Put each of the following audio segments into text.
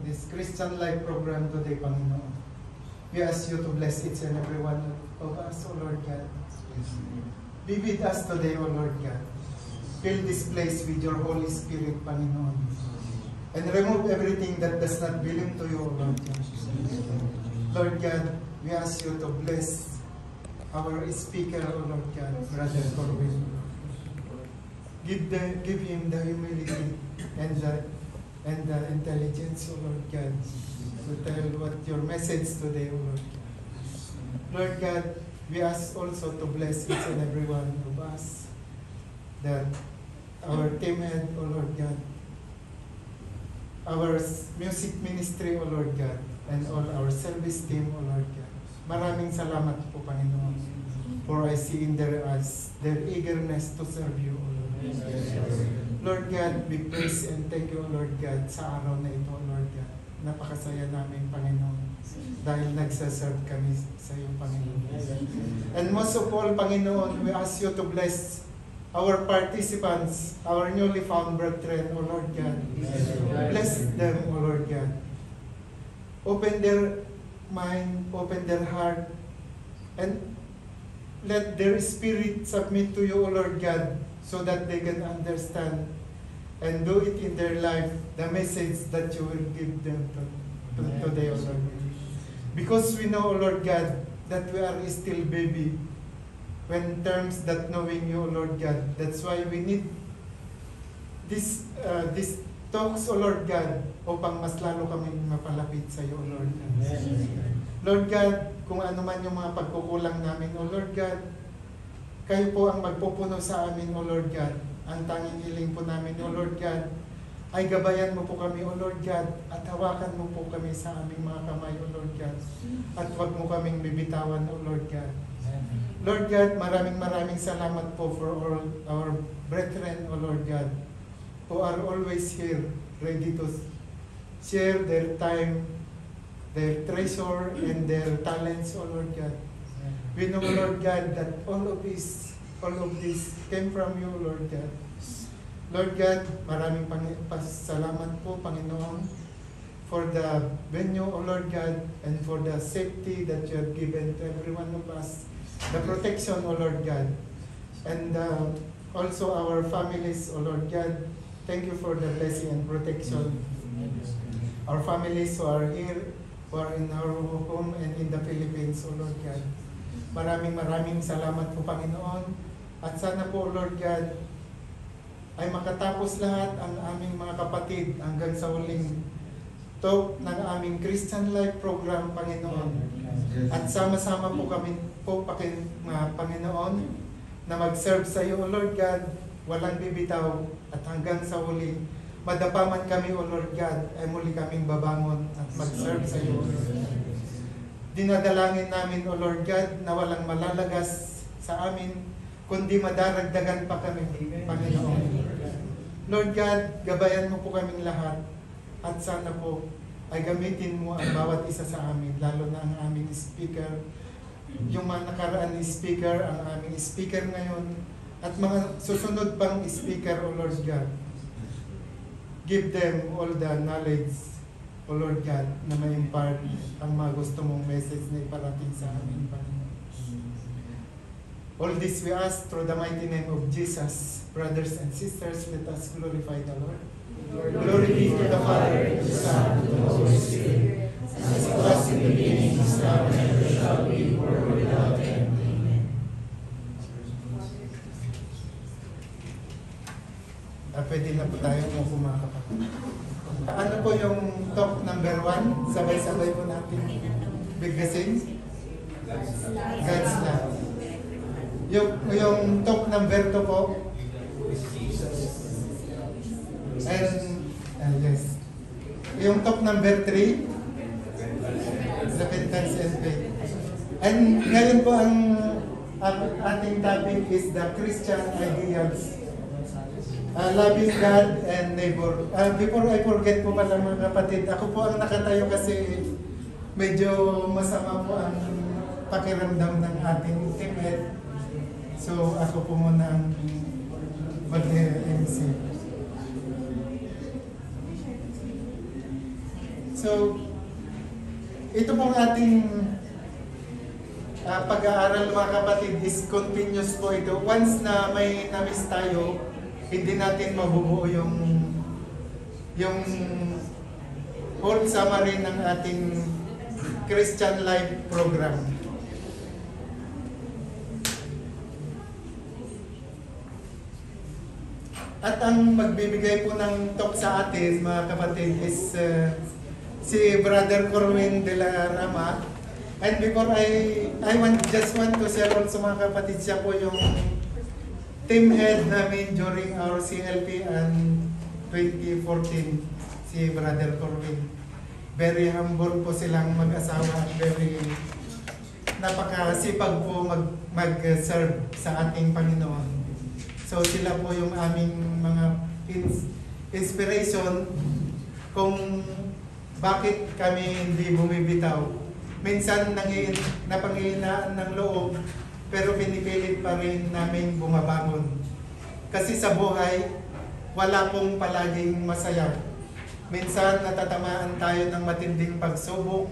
this Christian Life program today, Panginoon. We ask you to bless each and every one of us, O Lord God. Be with us today, O Lord God. Fill this place with your Holy Spirit, Panginoon. And remove everything that does not belong to you, O Lord God. Lord God, we ask you to bless our speaker, O Lord God, Brother Corwin. Give him the humility and the intelligence, O Lord God, to tell what your message today, O Lord God. Lord God, we ask also to bless each and every one of us, that our team head, O Lord God, our music ministry, O Lord God, and all our service team, O Lord God. Maraming salamat po, Panginoon, for I see in their eyes their eagerness to serve you, O Lord God. Lord God, we praise and thank you, O Lord God, sa araw na ito, O Lord God. Napakasaya namin, Panginoon, dahil nagsaserve kami sa iyo, Panginoon. And most of all, Panginoon, we ask you to bless our participants, our newly found brethren, O Lord God. Bless them, O Lord God. Open their mind, open their heart, and let their spirit submit to you, O Lord God, so that they can understand and do it in their life, the message that you will give them today, O Lord. Because we know, O Lord God, that we are still baby when terms that knowing you, O Lord God. That's why we need this talks, O Lord God, upang mas lalo kami mapalapit sa iyo, O Lord. Lord God, kung ano man yung mga pagkukulang namin, O Lord God, kayo po ang magpupuno sa amin, O Lord God. Ang tanging hiling po namin, O Lord God, ay gabayan mo po kami, O Lord God, at hawakan mo po kami sa aming mga kamay, O Lord God. At huwag mo kaming bibitawan, O Lord God. Lord God, maraming salamat po for all our brethren, O Lord God, who are always here, ready to share their time, their treasure, and their talents, O Lord God. We know, Lord God, that all of this came from you, Lord God. Lord God, maraming salamat po, Panginoon, for the venue, O Lord God, and for the safety that you have given to every one of us, the protection, O Lord God, and also our families, O Lord God. Thank you for the blessing and protection. Our families who are here, who are in our home and in the Philippines, O Lord God. Maraming salamat po, Panginoon. At sana po, Lord God, ay makatapos lahat ang aming mga kapatid hanggang sa huling talk ng aming Christian Life program, Panginoon. At sama-sama po kami po, Panginoon, na mag-serve sa iyo, O Lord God, walang bibitaw, at hanggang sa huli, madapaman kami, O Lord God, ay muli kaming babangon at mag-serve sa iyo, O Lord God. Dinadalangin namin, O Lord God, na walang malalagas sa amin, kundi madaragdagan pa kami, Panginoon. Lord God, gabayan mo po kaming lahat, at sana po ay gamitin mo ang bawat isa sa amin, lalo na ang aming speaker, yung mga nakaraan ni speaker, ang aming speaker ngayon, at mga susunod pang speaker, O Lord God. Give them all the knowledge, O Lord God, na may impart ang mga gusto mong message na iparating sa amin, Panginoon. All this we ask through the mighty name of Jesus. Brothers and sisters, let us glorify the Lord. Glory be to the Father, to the Son, and to the Holy Spirit, as it was in the beginning, is now, and ever shall be, world without end. Amen. Pwede na po tayo kung mga kapatid. Ano po yung talk number 1? Sabay-sabay po natin bigkasin. God's love. Yung talk number 2 po. And yes. Yung talk number 3. Repentance and faith. And ngayon po ang ating topic is the Christian ideals. Loving God and neighbor. Before I forget po pala mga kapatid, ako po ang nakatayo kasi medyo masama po ang pakiramdam ng ating teammate. So ako po muna ang mag-MC. So So, ito pong ating pag-aaral mga kapatid is continuous po ito. Once na may na-miss tayo, hindi natin mabubuo yung whole summary ng ating Christian Life program. At ang magbibigay po ng talk sa atin, mga kapatid, is si Brother Corwin de la Rama. And before I just want to share also mga kapatid, siya po yung team head namin during our CLP and 2014, si Brother Corwin. Very humble po silang mag-asawa at very napakasipag po mag-serve sa ating Panginoon. So sila po yung aming mga inspiration kung bakit kami hindi bumibitaw. Minsan napanghihinaan ng loob, pero pinipilit pa rin namin bumabangon. Kasi sa buhay, wala pong palaging masaya. Minsan natatamaan tayo ng matinding pagsubok,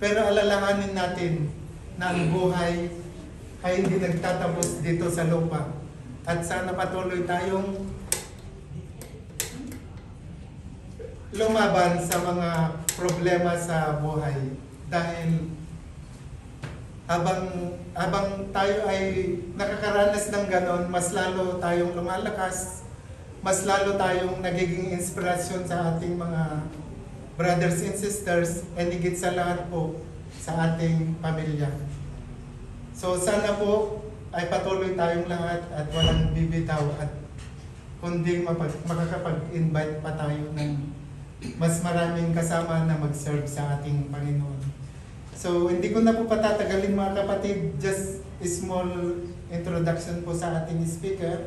pero alalahanin natin na ang buhay ay hindi nagtatapos dito sa lupa. At sana patuloy tayong lumaban sa mga problema sa buhay. Dahil habang tayo ay nakakaranas ng ganon, mas lalo tayong lumalakas, mas lalo tayong nagiging inspirasyon sa ating mga brothers and sisters, and higit sa lahat po sa ating pamilya. So sana po ay patuloy tayong lahat at walang bibitaw at kundi makakapag-invite pa tayo ng mas maraming kasama na mag-serve sa ating Panginoon. So hindi ko na po patatagalin mga kapatid, just a small introduction po sa ating speaker.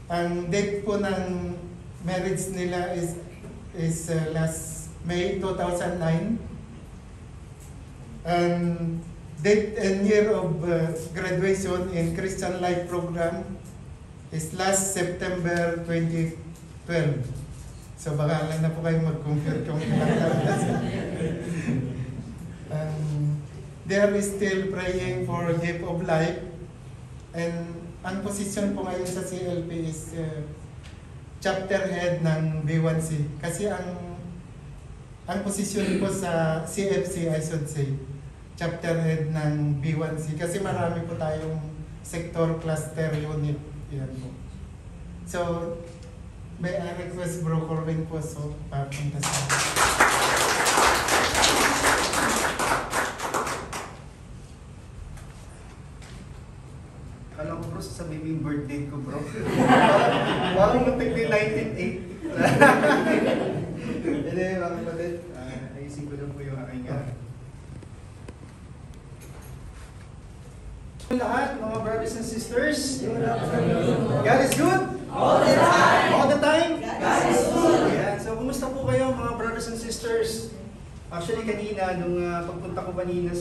Ang date po ng marriage nila is last May 2009. And date and year of graduation in Christian Life program is last September 2012. So baka lang na po kayo mag-compute kung ilang taon na siya. They are still praying for gift of life. And ang position po ngayon sa CLP is chapter head ng B1C. Kasi ang position po sa CFC, I should say, chapter head ng B1C. Kasi marami po tayong sector cluster unit. Yan po. So, may I request Bro Corwin po so papunta sa Alam ko bro, sasabihin mo yung birthday ko bro. Parang matik yung 1980. Hindi mga kapatid, ayusin ko lang po yung aking lahat, mga brothers and sisters. God is good? All the time. All the time? God is good. Ayan. So, kumusta po kayo mga brothers and sisters? Actually, kanina, nung pagpunta ko kanina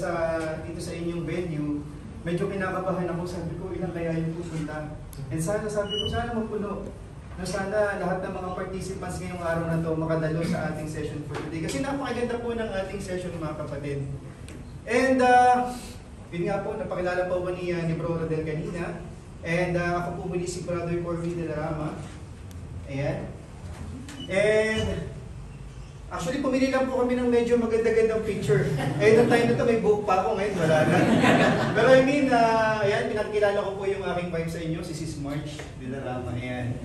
dito sa inyong venue, medyo kinakabahan ako. Sabi ko, ilang kaya yung pupunta? And sabi ko, sana mapuno. Na sana lahat ng mga participants ngayong araw na to makadalo sa ating session for today. Kasi napakaganda po ng ating session mga kapatid. And, yun nga po, napakilala po ko ni Bro Rodel kanina. And ako po muli si Brother Corwin de la Rama. Ayan. And actually, pumili lang po kami ng medyo maganda-gandang picture. Eh, noong time na to, may book pa ako ngayon, wala na. Pero I mean, ayan, pinakilala ko po yung aking wife sa inyo, si Sis March de la Rama. Ayan.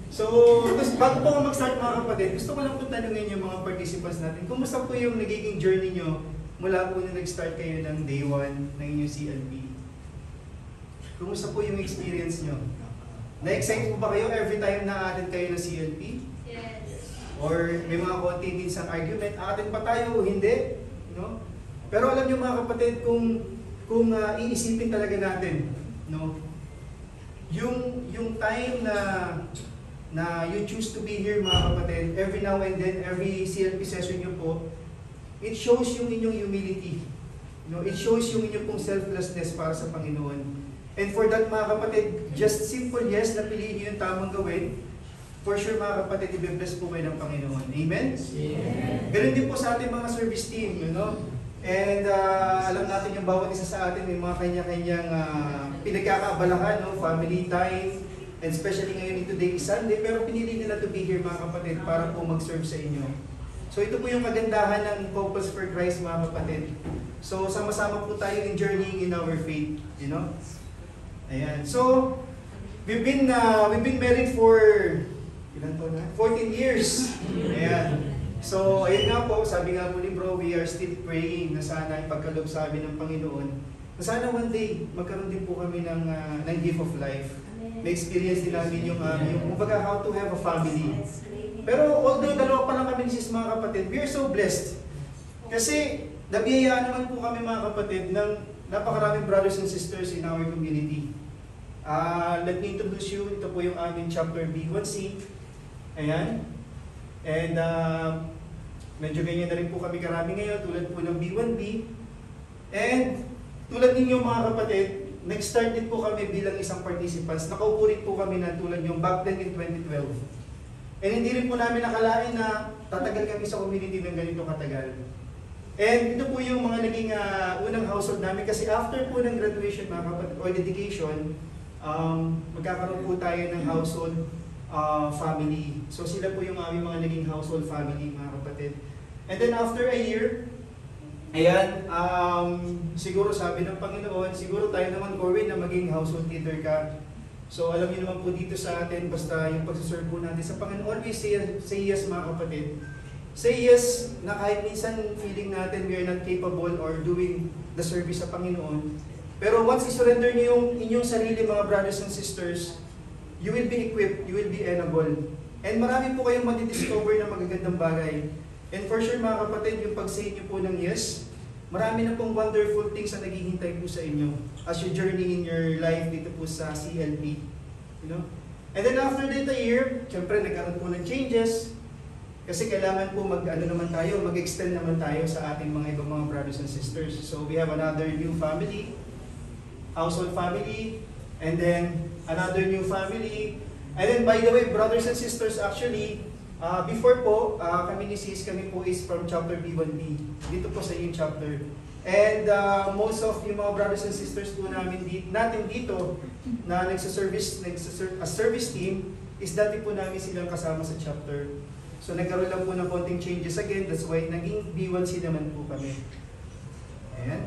So, bago po ako mag-start mga kapatid, gusto ko lang po tanungin yung mga participants natin, kumusta po yung nagiging journey nyo mula po na nag-start kayo ng day 1 ng inyong CLP? Kumusta po yung experience nyo? Na-excite po ba kayo every time na attend kayo ng CLP? Yes. Or may mga konti minsan argument, attend pa tayo o hindi? No? Pero alam nyo mga kapatid, kung iisipin talaga natin, no? Yung time na you choose to be here mga kapatid, every now and then, every CLP session nyo po, it shows yung inyong humility. No? It shows yung inyong pong selflessness para sa Panginoon. And for that mga kapatid, just simple yes na piliin nyo yung tamang gawin. for sure mga kapatid, i-bless po kayo ng Panginoon. Amen? Ganun din po sa ating mga service team, you know? And alam natin yung bawat isa sa atin may mga kanya-kanyang pinagkakaabalahan, no? Family time, and especially ngayon today is Sunday, pero pinili nila to be here mga kapatid para po mag-serve sa inyo. So ito po yung kagandahan ng Couples for Christ mga kapatid. So sama-sama po tayo in journeying in our faith, you know? Ayan. So we've been married for ilan po na? 14 years. Ayan. So, ayun nga po, sabi nga po ni bro, we are still praying na sana ipagkaloob sa amin ng Panginoon. Na sana one day, magkaroon din po kami ng gift of life. May experience din namin yung kumbaga how to have a family. Pero although dalawa pa lang kami ni sis mga kapatid, we are so blessed. Kasi, nabiyayaan naman po kami mga kapatid ng napakaraming brothers and sisters in our community. Let me introduce you, ito po yung aming chapter B1C. Ayan. And medyo ganyan na rin po kami karami ngayon, tulad po ng B1B. And tulad ninyo mga kapatid, nag-start din po kami bilang isang participants. Nakaupo rin po kami na tulad yung back then in 2012. And hindi rin po namin nakalain na tatagal kami sa community ng ganito katagal. And ito po yung mga naging unang household namin kasi after po ng graduation mga kapatid, or dedication, magkakaroon po tayo ng household family. So sila po yung aming mga naging household family mga kapatid. And then after a year, ayan, siguro sabi ng Panginoon, siguro tayo naman Corwin na maging household leader ka. So alam niyo naman po dito sa atin, basta yung pagsaserve po natin sa Panginoon, always say yes mga kapatid. Say yes na kahit minsan feeling natin we are not capable or doing the service sa Panginoon. Pero once i-surrender niyo yung inyong sarili mga brothers and sisters, you will be equipped, you will be enable. And marami po kayong matidiscover na magagandang bagay. And for sure mga kapatid, yung pag-say niyo po ng yes, marami na pong wonderful things na naghihintay po sa inyo as you journey in your life dito po sa CLP. You know? And then after that a year, syempre nagkaroon po ng changes. Kasi kailangan po mag-extend naman tayo sa ating mga ibang mga brothers and sisters. So we have another new family, household family, and then another new family. And then by the way, brothers and sisters, actually, before po, kami ni sis, kami po is from chapter B1B. Dito po sa yung chapter. And most of yung mga brothers and sisters po natin dito na service team, is dati po namin silang kasama sa chapter. So nagkaroon lang po ng konting changes again, that's why naging B1C naman po kami. Ayan.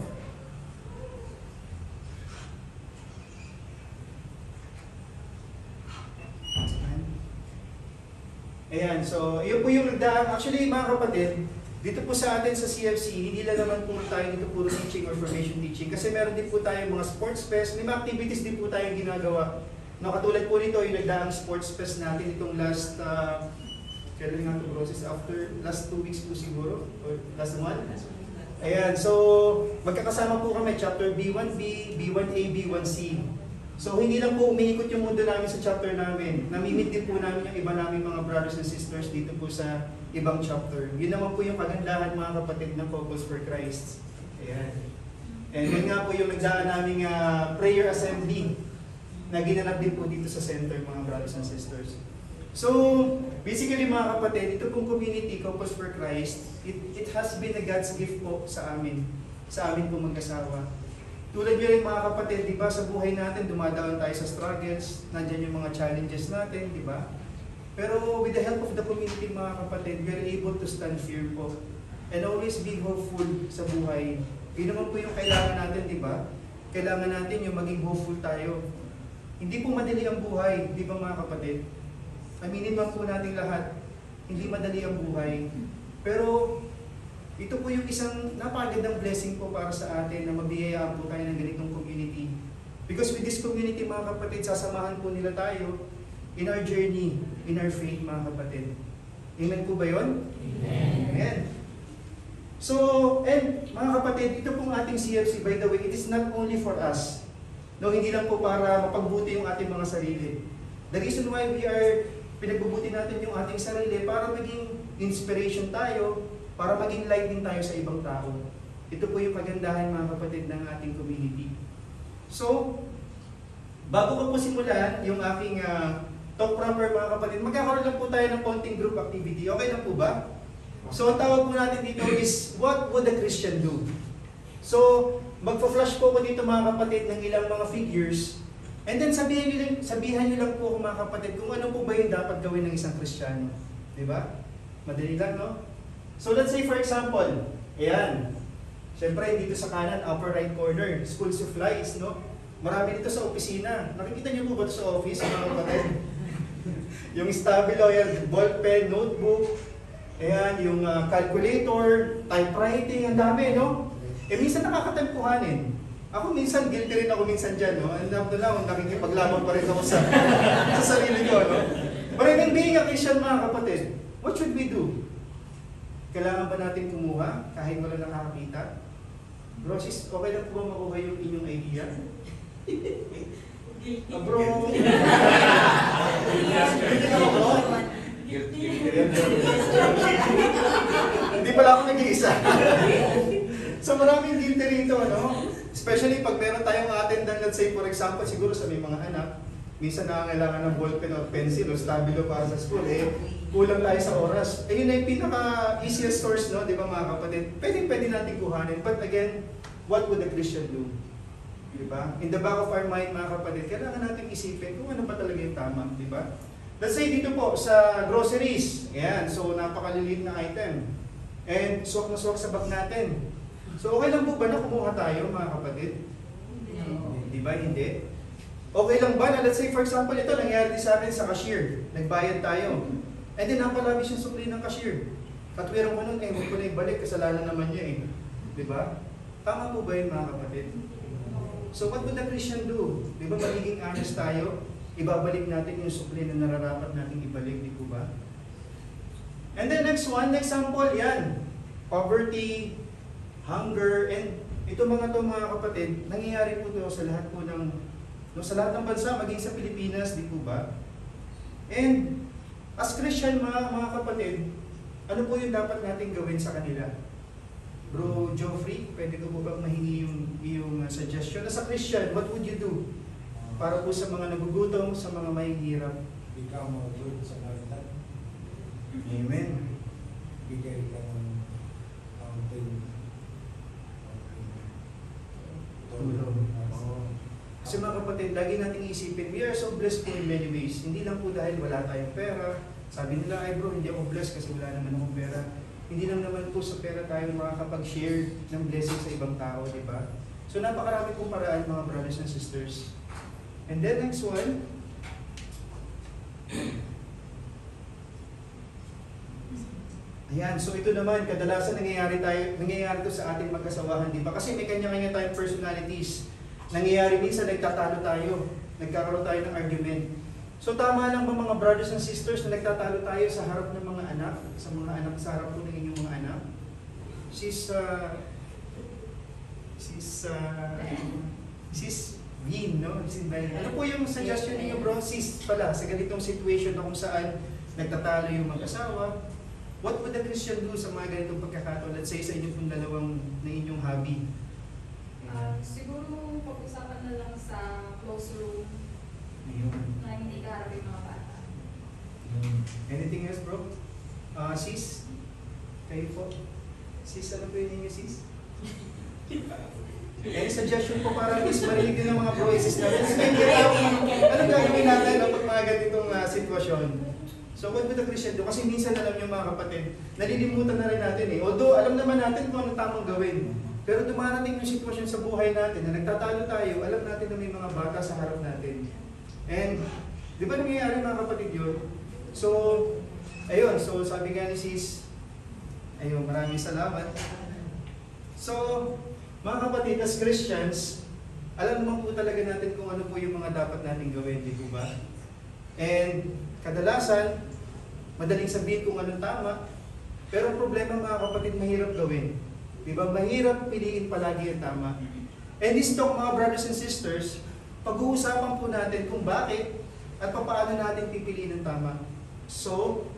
Ayan, so yun po yung nagdaan. Actually mga kapatid, dito po sa atin sa CFC, hindi lang naman po tayo dito puro teaching or formation teaching. Kasi meron din po tayong mga sports fest, may mga activities din po tayong ginagawa. No, katulad po nito, yung nagdaang sports fest natin itong last, kailan nga ito process, after last 2 weeks po siguro, or last month. Ayan, so magkakasama po kami, chapter B1B, B1A, B1C. So hindi lang po umiikot yung mundo namin sa chapter namin. Namimit din po namin yung iba namin mga brothers and sisters dito po sa ibang chapter. Yun naman po yung kagandahan mga kapatid ng Couples for Christ. Ayan. And yun nga po yung nagdaan naming prayer assembly na ginanap din po dito sa center mga brothers and sisters. So basically mga kapatid, ito pong community, Couples for Christ, it has been a God's gift po sa amin po mag-asawa. Tulad nyo rin mga kapatid, di ba, sa buhay natin, dumadaan tayo sa struggles, nandyan yung mga challenges natin, di ba? Pero with the help of the community mga kapatid, we are able to stand firm po and always be hopeful sa buhay. Yun naman po yung kailangan natin, di ba? Kailangan natin yung maging hopeful tayo. Hindi po madali ang buhay, di ba mga kapatid? Aminin man po natin lahat, hindi madali ang buhay. Pero ito po yung isang napakagandang blessing po para sa atin na mabiyayaan po tayo ng ganitong community. Because with this community mga kapatid, sasamahan po nila tayo in our journey, in our faith mga kapatid. Amen po ba yun? Amen. Amen. So, and mga kapatid, ito pong ating CFC, by the way, it is not only for us. No, hindi lang po para mapagbuti yung ating mga sarili. The reason why we are pinagbubuti natin yung ating sarili para maging inspiration tayo, para maging light din tayo sa ibang tao. Ito po yung kagandahan mga kapatid ng ating community. So, bago ko po simulan yung aking talk proper mga kapatid, magkakaroon lang po tayo ng konting group activity. Okay lang po ba? So ang tawag po natin dito is, what would a Christian do? So, magpa-flash po ko dito mga kapatid ng ilang mga figures. And then sabihan nyo lang po mga kapatid kung ano po ba yung dapat gawin ng isang Kristiyano. Diba? Madali lang, no? So let's say for example, ayan. Siyempre dito sa kanan, upper right corner, school supplies, no? Marami dito sa opisina. Nakikita niyo po ba ito sa office, mga kapatid? Yung stabilo, yan, ballpen, notebook, ayan, yung calculator, typewriting, ang dami, no? Eh minsan nakakatempuhanin. Ako minsan, guilty rin ako minsan dyan, no? And after now, nakikipaglaban pa rin ako sa sarili ko, no? But I mean, being a Christian, mga kapatid, what should we do? Kailangan ba natin kumuha kahit wala nakakakita? Bro, sis, okay lang po ba makuha yung inyong idea? Bro, hindi pala ako nag-iisa. So maraming guilty rito, no? Especially pag meron tayong attendant, let's say for example, siguro sa may mga anak, minsan nakangailangan ng ballpen or pencil o stabilo para sa school, eh, kulang tayo sa oras. Eh, yun na yung pinaka-easiest source, no? Di ba mga kapatid? Pwede natin kuhanin. But again, what would a Christian do? Di ba? In the back of our mind, mga kapatid, kailangan natin isipin kung ano pa talaga yung tama. Di ba? Let's say dito po, sa groceries. Ayan, so napakaliliit na item. And suwak na suwak sa bag natin. So okay lang po ba na kumuha tayo, mga kapatid? Di ba? Hindi. Okay lang ba na, let's say for example, ito nangyari sa akin sa cashier. Nagbayad tayo. And then napalabis yung sukli ng cashier. Katwiran ko nun, huwag ko na ibalik, kasalanan naman niya eh. Di ba? Tama po ba yun, mga kapatid? So what would a Christian do? Di ba magiging honest tayo? Ibabalik natin yung sukli na nararapat natin ibalik, di po ba? And then next one, next sample, yan. Poverty, hunger, and ito mga kapatid, nangyayari po ito sa lahat po ng sa lahat ng bansa, maging sa Pilipinas, di po ba? And as Christian, mga kapatid, ano po yung dapat natin gawin sa kanila? Bro Geoffrey, pwede ko po bang mahingi yung suggestion? As a Christian, what would you do? Para po sa mga nagugutom, sa mga mahihirap. Become a good Samaritan. Amen. Bigay ka ng counting. Tulong. Kasi mga kapatid, lagi nating isipin, we are so blessed po in many ways. Hindi lang po dahil wala tayong pera. Sabi nila, ay bro, hindi ako blessed kasi wala naman akong pera. Hindi lang naman po sa pera tayo makakapag-share ng blessing sa ibang tao, di ba? So napakarami pong paraan, mga brothers and sisters. And then next one. Ayan, so ito naman, kadalasan nangyayari to sa ating magkasawahan, di ba? Kasi may kanya-kanya tayong personalities. Nangyayari minsan, nagtatalo tayo. Nagkakaroon tayo ng argument. So tama lang ba mga brothers and sisters na nagtatalo tayo sa harap ng mga anak? Sa harap po ng inyong mga anak? Sis Vin, no? Ano po yung suggestion niyo, bro? Sis pala, sa ganitong situation na kung saan nagtatalo yung mag-asawa, what would a Christian do sa mga ganitong pagkakataon? Let's say sa inyong na inyong hobby. Siguro pag-usapan na lang sa close room na hindi kaharap yung mga bata. Anything else, bro? Sis? Kayo po? Sis, ano po yun niyo, sis? Any suggestion po para at least marinig din ng mga bro and sis natin? Anong gagawin natin kapag mga ganitong sitwasyon? So what would a Christian do? Kasi minsan alam niyo mga kapatid, nalilimutan na rin natin eh. Although alam naman natin kung anong tamang gawin. Pero dumarating yung sitwasyon sa buhay natin na nagtatalo tayo, alam natin na may mga bata sa harap natin. And, di ba nangyayari mga kapatid yun? So, ayun, so sabi nga ni sis, ayun, maraming salamat. So, mga kapatid, as Christians, alam naman po talaga natin kung ano po yung mga dapat natin gawin, di po ba? And, kadalasan, madaling sabihin kung anong tama, pero ang problema mga kapatid, mahirap gawin. Diba? Mahirap piliin palagi ang tama. And this talk, mga brothers and sisters, pag-uusapan po natin kung bakit at paano natin pipiliin ang tama. So,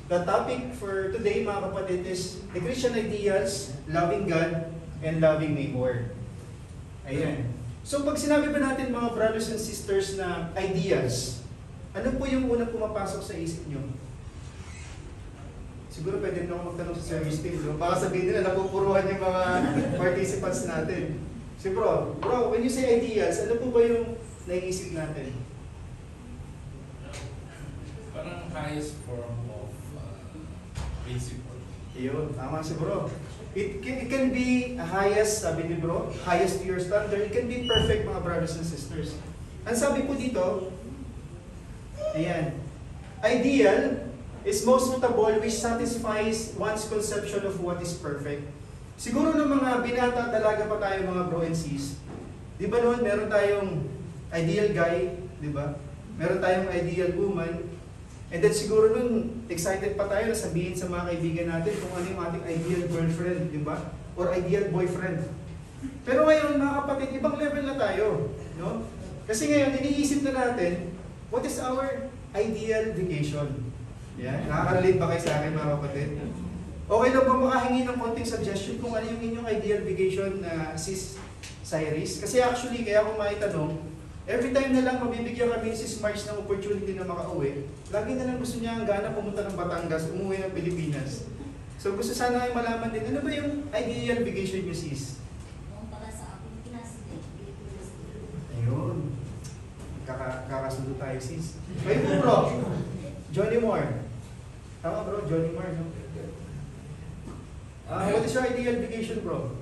the topic for today, mga kapatid, is the Christian ideals, loving God, and loving neighbor. Ayan. So, pag sinabi ba natin mga brothers and sisters na ideas, Ano po yung unang pumapasok sa isip nyo? Siguro pwede na ako magtanong sa service team. No? Baka sabihin nila, napupuruhan yung mga participants natin. Si bro, when you say ideals, ano po ba yung naiisip natin? Parang highest form of principle. Iyon, tama si bro. It can be highest, sabi ni bro, highest to your standard. It can be perfect, mga brothers and sisters. Ang sabi po dito, ayan, ideal is most suitable which satisfies one's conception of what is perfect. Siguro ng mga binata, dalaga pa tayo mga bro and sis, di ba noon meron tayong ideal guy, di ba? Meron tayong ideal woman, and then siguro nun excited pa tayo na sabihin sa mga kaibigan natin kung ano yung ating ideal girlfriend, di ba? Or ideal boyfriend. Pero ngayon mga kapatid, ibang level na tayo, no? Kasi ngayon iniisip na natin, what is our ideal vacation? Yeah, nakaka-relate ba kayo sa akin mga kapatid? Okay lang ba makahingi ng konting suggestion kung ano yung inyong ideal vacation na sis Cyrus? Kasi actually, kaya kung maitanong, every time na lang mabibigyan kami si March ng opportunity na makauwi, lagi na lang gusto niya ang gana pumunta ng Batangas, umuwi ng Pilipinas. So gusto sana ay malaman din, ano ba yung ideal vacation niyo sis? Para sa akin, Pilipinas. Ayun. Kakasundo tayo sis. Kayo po bro, Johnny Moore. Tama bro, Johnny Moore, no? What is your ideal vacation, bro?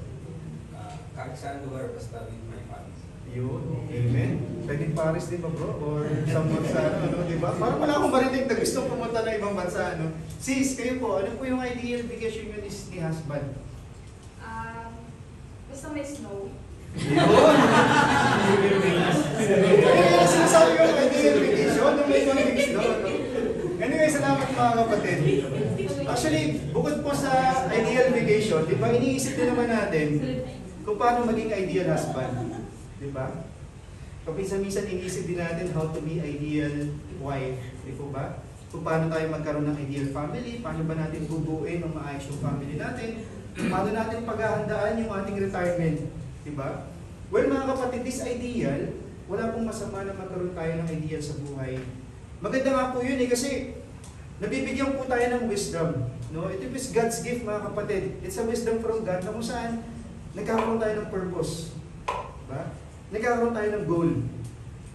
Kahit saan lugar, basta with my family. Yun, amen. Pwedeng Paris, di ba bro? Or somewhat sa ano, di ba? Parang wala akong marinig na gusto pumunta na ibang bansa, ano? Sis, kayo po, ano po yung ideal vacation nyo ni husband? Gusto may snow. Yun! Kaya sinasabi ko yung ideal vacation, nung may mga weeks doon. Anyway, salamat mga kapatid. Actually, bukod po sa ideal vacation, di ba, iniisip din naman natin kung paano maging ideal husband. Di ba? Kapinsan-minsan iniisip din natin how to be ideal wife. Di po ba? Kung paano tayo magkaroon ng ideal family, paano ba natin bubuuin ng maayos yung family natin, paano natin paghahandaan yung ating retirement. Di ba? Well mga kapatid, this ideal, wala pong masama na magkaroon tayo ng ideal sa buhay. Maganda nga po yun kasi nabibigyan po tayo ng wisdom. No? Ito is God's gift mga kapatid. It's a wisdom from God na kung saan nagkakaroon tayo ng purpose. Diba? Nagkakaroon tayo ng goal.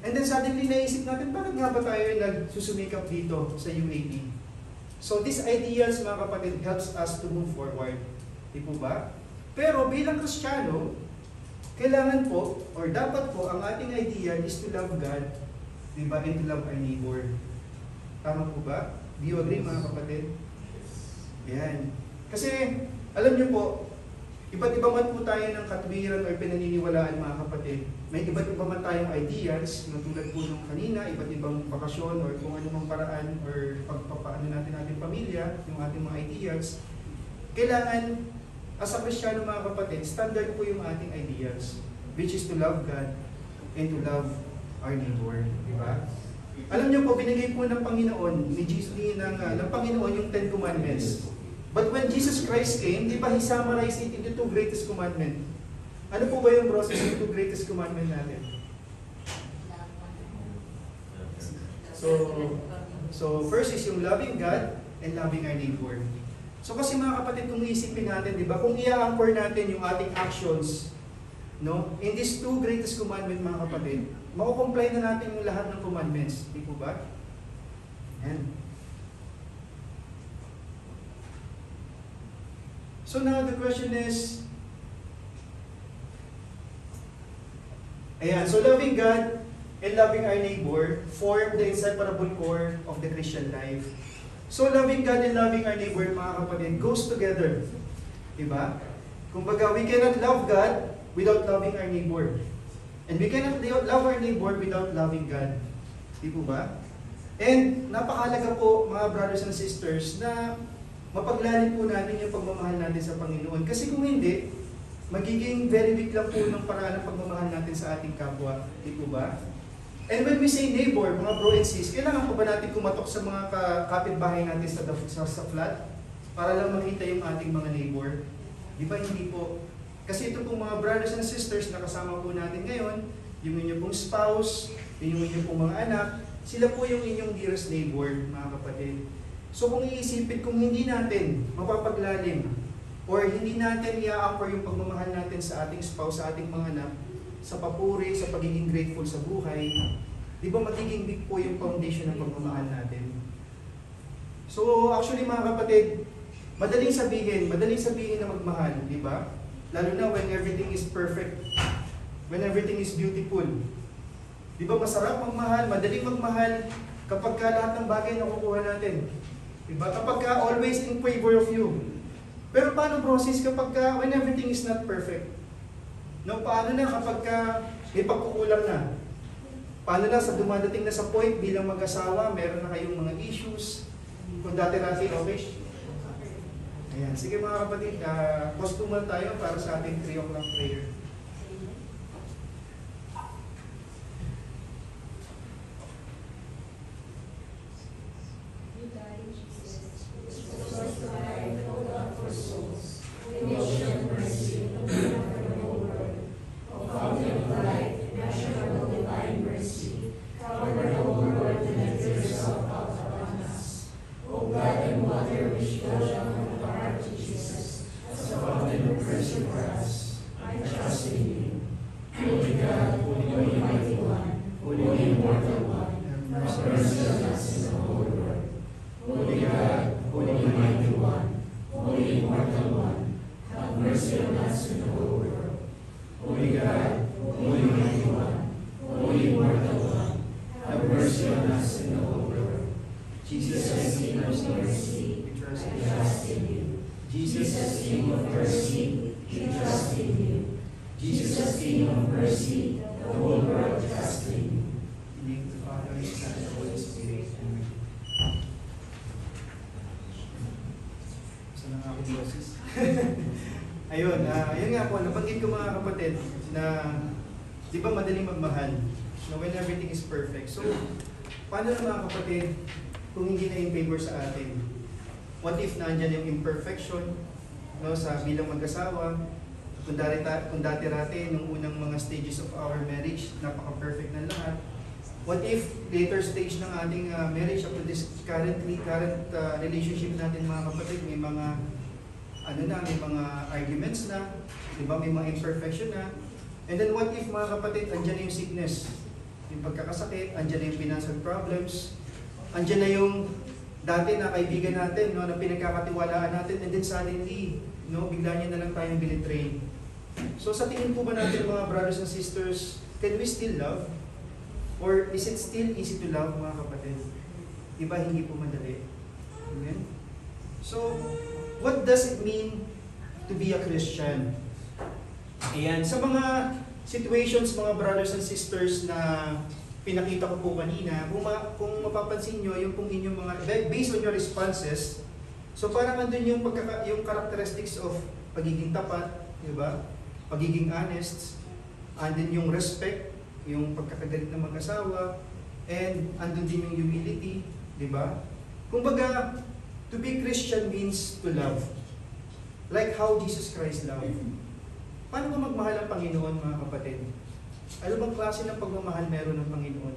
And then suddenly naisip natin, bakit nga ba tayo nagsusumikap dito sa UAP? So these ideals mga kapatid helps us to move forward. Di po ba? Pero bilang Kristiyano, kailangan po, or dapat po, ang ating ideal is to love God, diba? And to love our neighbor. Tama po ba? Do you agree mga kapatid? Yan. Kasi, alam niyo po, iba't iba man po tayo ng katwiran o pinaniniwalaan mga kapatid. May iba't iba man tayong ideals, tulad po nung kanina, iba't ibang bakasyon or kung anumang paraan or pagpapaano natin ating pamilya, yung ating mga ideals. Kailangan, as a Kristiyano mga kapatid, standard po yung ating ideals, which is to love God and to love our neighbor. Di ba? Alam niyo po, binigay po ng Panginoon, ng Panginoon yung 10 Commandments. But when Jesus Christ came, di ba, He summarized it into 2 greatest commandments. Ano po ba yung process ng 2 greatest commandments natin? So first is yung loving God and loving our neighbor. So kasi mga kapatid, kung iisipin natin, di ba, kung i-anchor natin yung ating actions, no, in these 2 greatest commandments mga kapatid, makukomply na natin yung lahat ng commandments. Di po ba? Ayan. So now the question is, ayan, so loving God and loving our neighbor form the inseparable core of the Christian life. So loving God and loving our neighbor, mga kapatid, goes together. Diba? Kumbaga, we cannot love God without loving our neighbor. And we cannot love our neighbor without loving God. Di po ba? And napakalaga po, mga brothers and sisters, na mapaglalim po natin yung pagmamahal natin sa Panginoon. Kasi kung hindi, magiging very weak lang po ng paraan ng pagmamahal natin sa ating kapwa. Di po ba? And when we say neighbor, mga bro and sis, kailangan po ba natin kumatok sa mga kapitbahay natin sa flat para lang makita yung ating mga neighbor? Di ba hindi po? Kasi ito po mga brothers and sisters na kasama po natin ngayon, yung inyong pong spouse, yung inyong pong mga anak, Sila po yung inyong dearest neighbor, mga kapatid. So kung iisipin, kung hindi natin mapapaglalim or hindi natin i-offer yung pagmamahal natin sa ating spouse, sa ating mga anak, sa papuri, sa pagiging grateful sa buhay, di ba magiging big po yung foundation ng pagmamahal natin? So actually mga kapatid, madaling sabihin na magmahal, di ba? Lalo na when everything is perfect, when everything is beautiful. Di ba masarap magmahal, madaling magmahal kapag ka lahat ng bagay nakukuha natin. Di ba? Kapag ka always in favor of you. Pero paano process kapag ka when everything is not perfect? No, paano na kapag ka may pagkukulang na? Paano na sa dumadating na sa point bilang mag-asawa, meron na kayong mga issues? Kung dati-dati, okay? Ayan. Sige mga kapatid, costumal tayo para sa ating 3 o'clock prayer. Ayun, yun nga po, nabanggit ko mga kapatid na di ba madaling magmahal na when everything is perfect. So, paano na mga kapatid kung hindi na in favor sa atin? What if nandyan yung imperfection no, sa bilang mag-asawa? Kung dati-rati, nung unang mga stages of our marriage, napaka-perfect na lahat. What if later stage ng ating marriage up to this current relationship natin mga kapatid, may mga may mga arguments na, di ba, may mga imperfection na. And then what if mga kapatid, andyan na yung sickness, yung pagkakasakit, andyan na yung financial problems, andyan na yung dati na kaibigan natin, no, na pinagkakatiwalaan natin, and then suddenly, no, bigla niya na lang tayong binitray. So sa tingin po ba natin mga brothers and sisters, can we still love? Or is it still easy to love mga kapatid? Di ba hindi po madali? Amen? So, what does it mean to be a Christian? Ayan, sa mga situations, mga brothers and sisters na pinakita ko po kanina, kung mapapansin nyo, yung pong inyong mga, based on your responses, so parang andun yung characteristics of pagiging tapat, di ba? Pagiging honest, andun yung respect, yung pagkakagalit ng mag-asawa, and andun din yung humility, di ba? Kumbaga, to be Christian means to love. Like how Jesus Christ loved. Paano ba magmahal ang Panginoon, mga kapatid? Ano bang klase ng pagmamahal meron ng Panginoon?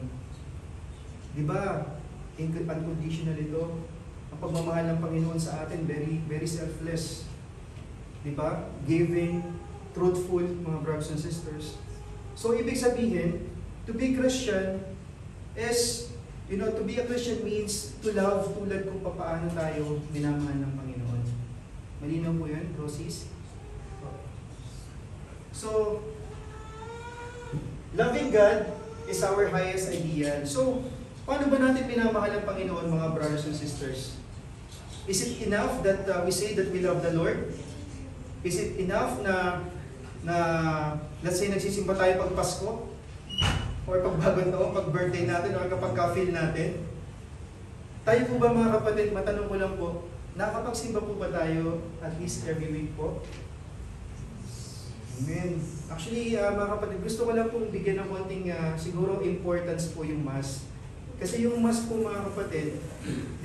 Di ba? Unconditional ito. Ang pagmamahal ng Panginoon sa atin, very, very selfless. Di ba? Giving, truthful, mga brothers and sisters. So, ibig sabihin, to be Christian is, to be a Christian means to love tulad kung paano tayo minamahal ng Panginoon. Malinaw po yun, Rosis? So, loving God is our highest ideal. So, paano ba natin minamahal ang Panginoon, mga brothers and sisters? Is it enough that we say that we love the Lord? Is it enough na let's say nagsisimba tayo pag Pasko? Or pag bagong taon, pag birthday natin, or kapag ka-feel natin? Tayo po ba mga kapatid, matanong ko lang po, nakakapagsimba po ba tayo at least every week po? Amen. Actually, mga kapatid, gusto ko lang pong bigyan ng konting siguro importance po yung Mass. Kasi yung Mass po mga kapatid,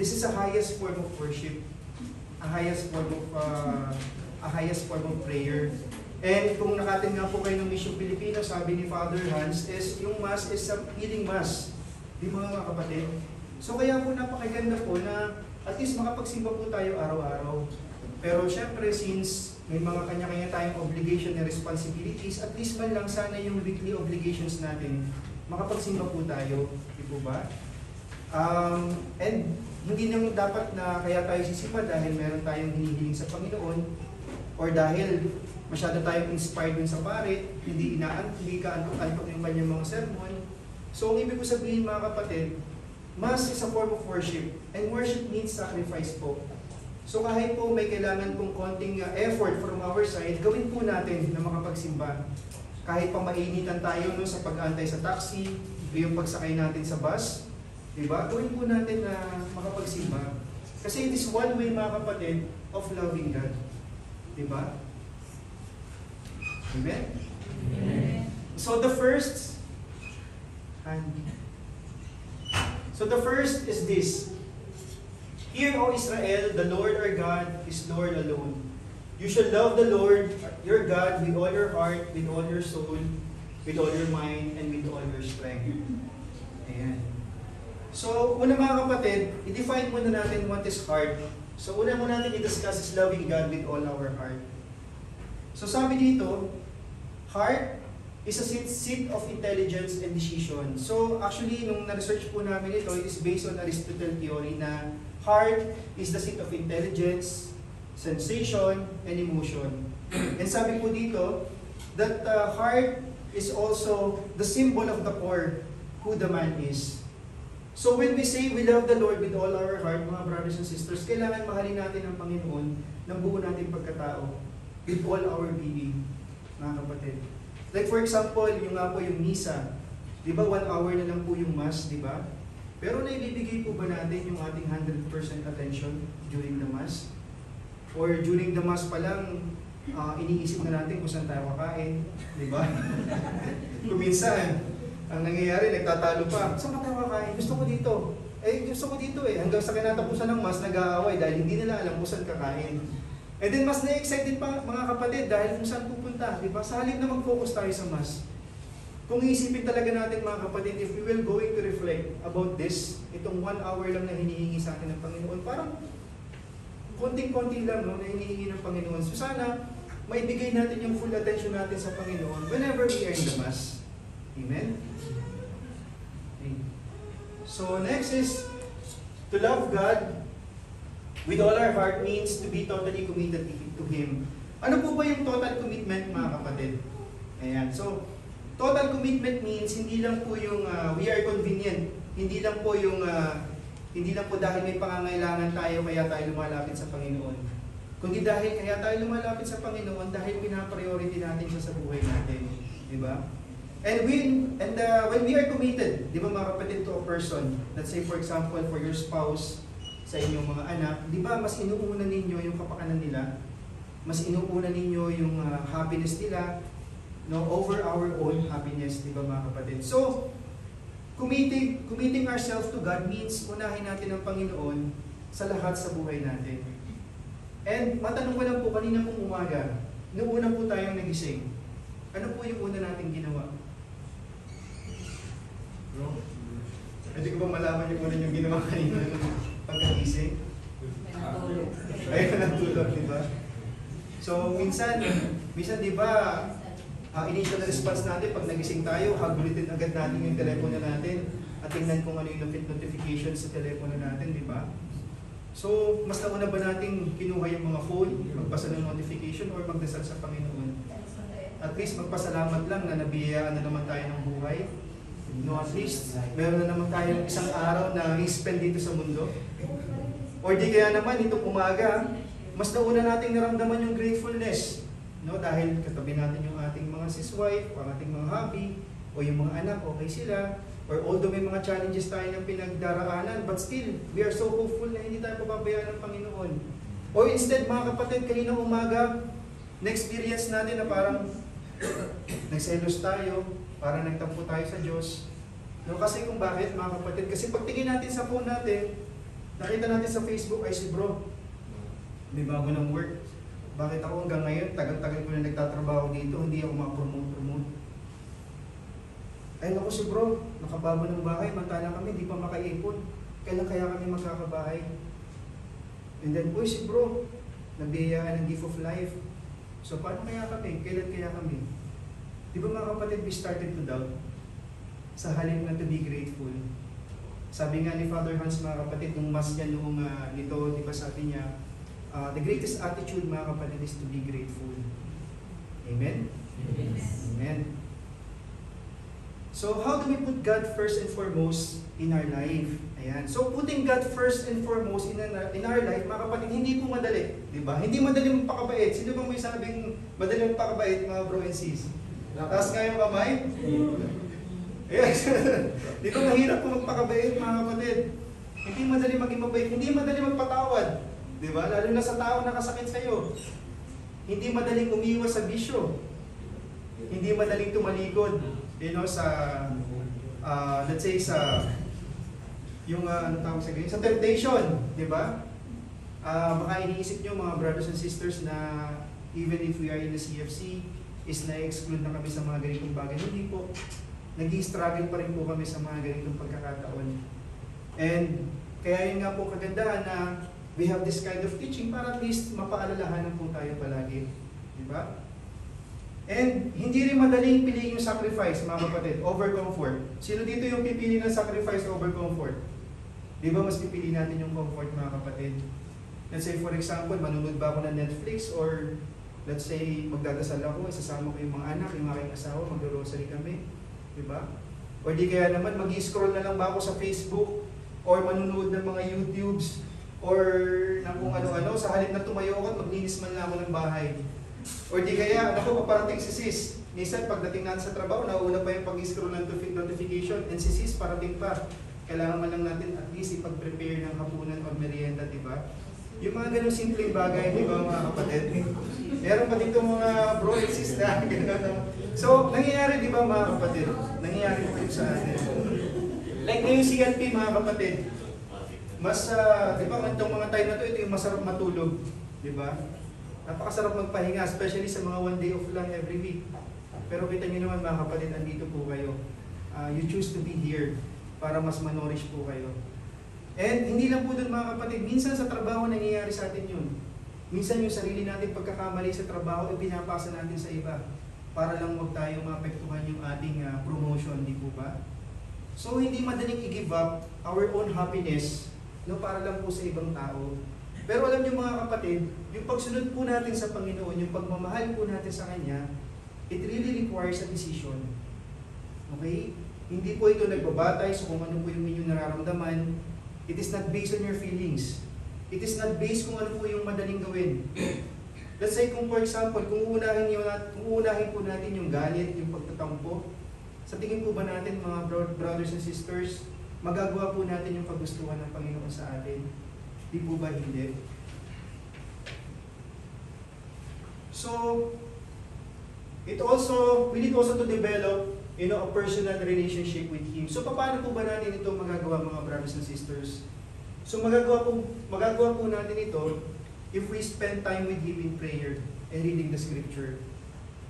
this is a highest form of worship, a highest form of prayer. And kung nakatin nga po kayo ng Mission Pilipino, sabi ni Father Hans, is yung Mass is a healing Mass. Di mga kapatid? So kaya po napakaganda po na at least makapagsimba po tayo araw-araw. Pero syempre, since may mga kanya-kanya tayong obligation and responsibilities, at least man lang sana yung weekly obligations natin, makapagsimba po tayo. Di po ba? And hindi nang dapat na kaya tayo sisimba dahil meron tayong hinihiling sa Panginoon or dahil masyado tayong inspired dun sa pare, hindi ka antok-antok yung kanyang mga sermon. So, ang ibig ko sabihin mga kapatid, Mass is a form of worship. And worship means sacrifice po. So, kahit po may kailangan pong konting effort from our side, gawin po natin na makapagsimba. Kahit pa mainitan tayo no, sa pag-antay sa taxi, o yung pagsakay natin sa bus, diba? Gawin po natin na makapagsimba. Kasi it is one way mga kapatid of loving God. Diba? Amen? Amen. So the first is this. Hear, O Israel, the Lord our God is Lord alone. You shall love the Lord your God with all your heart, with all your soul, with all your mind, and with all your strength. Ayan. So, una mga kapatid, i-define muna natin what is heart. So, una muna natin i-discuss is loving God with all our heart. So, sabi dito, heart is a seat of intelligence and decision. So, actually, nung na-research po namin ito, it is based on Aristotle theory na heart is the seat of intelligence, sensation, and emotion. And sabi po dito, that heart is also the symbol of the core, who the man is. So when we say we love the Lord with all our heart, mga brothers and sisters, kailangan mahalin natin ang Panginoon ng buo nating pagkatao, with all our being, mga kapatid. Like for example, yung nga po yung misa, di ba 1 hour na lang po yung mass, di ba? Pero naibibigay po ba natin yung ating 100% attention during the mass? Or during the mass pa lang, iniisip na natin kung saan tayo kakain, di ba? Kung minsan, ang nangyayari, nagtatalo pa, saan ka tayo kakain? Gusto ko dito. Gusto ko dito eh. Hanggang sa kinatapusan ng mass, nag-aaway dahil hindi nila alam kung saan kakain. And then mas na-excited pa mga kapatid dahil kung saan pupunta, di ba? Sa halip na mag-focus tayo sa mass. Kung iisipin talaga natin mga kapatid, if we will going to reflect about this, itong 1 hour lang na hinihingi sa atin ng Panginoon, parang konting-konti lang no, na hinihingi ng Panginoon. So sana, maibigay natin yung full attention natin sa Panginoon whenever we are in the mass. Amen? Okay. So next is, to love God with all our heart means to be totally committed to Him. Ano po ba yung total commitment mga kapatid? Ayan. So, total commitment means hindi lang po yung we are convenient. Hindi lang po yung hindi lang po dahil may pangangailangan tayo kaya tayo lumalapit sa Panginoon. Kundi dahil kaya tayo lumalapit sa Panginoon dahil pina-priority natin siya sa buhay natin. Di ba? And when we are committed, di ba mga kapatid, to a person, let's say for example for your spouse, sa inyong mga anak, di ba mas inuuna ninyo yung kapakanan nila, mas inuuna ninyo yung happiness nila, no, over our own happiness, di ba mga kapatid? So, committing ourselves to God means unahin natin ang Panginoon sa lahat sa buhay natin. And matanong ko lang po, kanina pong umaga, noong una po tayong nagising, ano po yung una nating ginawa? Bro? Hindi ko ba malaman yung una yung ginawa kanina pagkagising? Ayun, natulog, di ba? So, minsan di ba, initial response natin, pag nagising tayo, hagulitin agad natin yung telepono natin at tingnan kung ano yung notifications sa telepono natin, di ba? So, mas nauna ba natin kinuha yung mga phone, magbasa ng notification, or magdasal sa Panginoon? At least magpasalamat lang na nabiyayaan na naman tayo ng buhay. No, at least, meron na naman tayong isang araw na i-spend dito sa mundo. Or di kaya naman, itong umaga, mas nauna nating naramdaman yung gratefulness. No, dahil katabi natin yung ating mga sis-wife, o ating mga hubby, o yung mga anak, okay sila. Or although may mga challenges tayo ng pinagdaraanan, but still, we are so hopeful na hindi tayo pababayaan ng Panginoon. Or instead, mga kapatid, kanina umaga, na-experience natin na parang nagselos tayo, parang nagtampo tayo sa Diyos. No, kasi kung bakit, mga kapatid, kasi pagtingin natin sa phone natin, nakita natin sa Facebook, ay si bro, may bago ng work. Bakit ako hanggang ngayon, tagal-tagal ko na nagtatrabaho dito, hindi ako ma-promote. Ay naku si bro, nakababa ng bahay, mantala kami, di pa makaipon. Kailan kaya kami magkakabahay? And then, uy si bro, nabiyayaan ng gift of life. So paano kaya kami? Kailan kaya kami? Di ba mga kapatid, we started to doubt? Sa halip na to be grateful. Sabi nga ni Father Hans, mga kapatid, nung mas niya noong nito, di ba sabi niya, the greatest attitude, mga kapatid, is to be grateful. Amen? Amen. So how do we put God first and foremost in our life? Ayan. So putting God first and foremost in our life, mga kapatid, hindi po madali. Di ba? Hindi madali magpakabait. Sino bang may sabing madali magpakabait, mga bro and sis? Taas nga yung kamay? Yes. Di ba mahirap po magpakabait, mga kapatid? Hindi madali maging mabait. Hindi madali magpatawad. Di ba? Lalo na sa tao nakasakit sa'yo. Hindi madaling umiwas sa bisyo. Hindi madaling tumalikod. You know, sa, let's say, sa, yung, ano tawag sa ganyan, sa temptation, di ba? Baka iniisip nyo, mga brothers and sisters, na even if we are in the CFC, is na-exclude na kami sa mga ganitong bagay. Hindi po. Nag-i-struggle pa rin po kami sa mga ganitong pagkakataon. And, kaya yun nga po kagandahan na we have this kind of teaching para at least mapaalalahanan po tayo palagi. Di ba? And hindi rin madaling piliin yung sacrifice, mga kapatid, over comfort. Sino dito yung pipili ng sacrifice over comfort? Di ba mas pipili natin yung comfort, mga kapatid? Let's say for example, manunod ba ako ng Netflix, or let's say magdadasal ako, isasama ko yung mga anak, yung aking asawa, mag-rosary kami. Di ba? Or di kaya naman mag-i-scroll na lang ba ako sa Facebook, or manunood ng mga YouTubes, or ng kung ano-ano, sa halip na tumayo ako, maglinis man lang ako ng bahay. Or di kaya, ako paparating si sis. Minsan pagdating natin sa trabaho, nauna pa yung pag-scroll ng notification, and si sis parating pa. Kailangan man lang natin at least ipag-prepare ng hapunan o merienda, di ba? Yung mga ganun simpleng bagay, di ba mga kapatid? Meron pa dito mga bro and sis na gano'n. So, nangyayari di ba mga kapatid? Nangyayari po yun sa atin. Like ngayong CNP mga kapatid, mas, di ba, itong mga time na to, ito yung masarap matulog. Di ba? Napakasarap magpahinga, especially sa mga one day off lang every week. Pero kita nyo naman mga kapatid, andito po kayo. You choose to be here para mas manorish po kayo. And hindi lang po dun mga kapatid, minsan sa trabaho nangyayari sa atin yun. Minsan yung sarili natin pagkakamali sa trabaho, pinapasa natin sa iba. Para lang huwag tayo maapektuhan yung ating promotion, di po ba? So hindi madaling i-give up our own happiness, no, para lang po sa ibang tao. Pero alam niyo mga kapatid, yung pagsunod po natin sa Panginoon, yung pagmamahal po natin sa Kanya, it really requires a decision. Okay? Hindi po ito nagbabatay sa kung ano po yung inyong nararamdaman. It is not based on your feelings. It is not based kung ano po yung madaling gawin. Let's say kung for example, kung uunahin po natin yung galit, yung pagtatampo, sa tingin po ba natin mga brothers and sisters, magagawa po natin yung kagustuhan ng Panginoon sa atin? Di po ba hindi? So, we need also to develop, a personal relationship with Him. So, paano po ba natin ito magagawa mga brothers and sisters? So, magagawa po natin ito if we spend time with Him in prayer and reading the Scripture.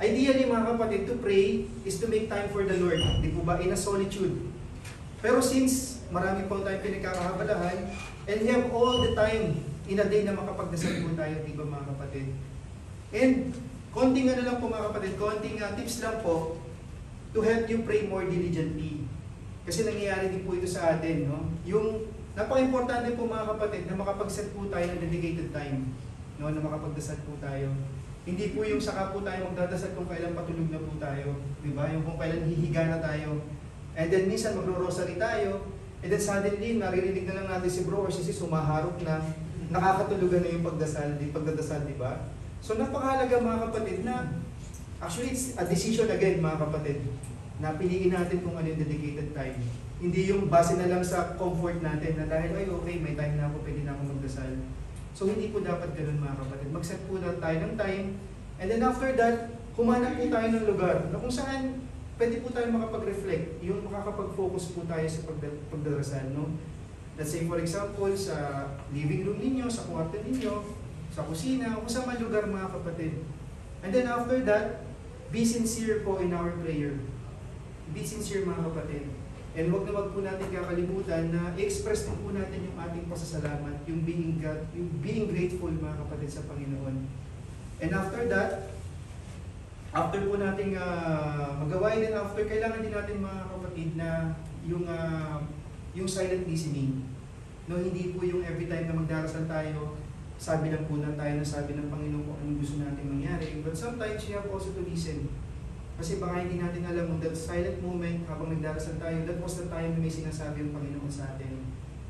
Ideally, mga kapatid, to pray is to make time for the Lord. Di po ba? In a solitude. Pero since marami po tayong pinagkakahabalahan, and we have all the time in a day na makapagdasal po tayo, di ba mga kapatid? And konting lang po mga kapatid, konting tips lang po to help you pray more diligently. Kasi nangyayari din po ito sa atin, no? Yung napaka-importante po mga kapatid na makapag-set po tayo ng dedicated time, no? Na makapagdasal po tayo. Hindi po yung saka po tayo magdadasal kung kailan patulog na po tayo, di ba? Yung kung kailan hihiga na tayo. And then minsan magro-rosary tayo, and then suddenly naririnig na lang natin si bro or si sis humaharap na, nakakatulugan na yung pagdadasal, di ba? So napakahalaga mga kapatid na, actually it's a decision again mga kapatid, na piliin natin kung ano yung dedicated time. Hindi yung base na lang sa comfort natin na dahil ay okay, may time na ako, pwede na ako magdasal. So hindi po dapat ganun mga kapatid. Mag-set po na tayo ng time, and then after that, humanap po tayo ng lugar na kung saan pwede po tayo makapag-reflect, yung makakapag-focus po tayo sa pagdarasal, no? Let's say for example, sa living room ninyo, sa kwarto ninyo, sa kusina, kung saan man lugar mga kapatid. And then after that, be sincere po in our prayer. Be sincere mga kapatid. And wag na wag po natin kakalimutan na i-express din po natin yung ating pasasalamat, yung being grateful mga kapatid sa Panginoon. And after that, after po nating magawa din after, kailangan din natin mga kapatid na yung silent listening. No, hindi po yung every time na magdarasal tayo, sabi lang po na tayo na sabi ng Panginoon kung anong gusto natin mangyari. But sometimes you have also to listen. Kasi baka hindi natin alam mo that silent moment habang nagdarasal tayo, that was the time na may sinasabi ang Panginoon sa atin.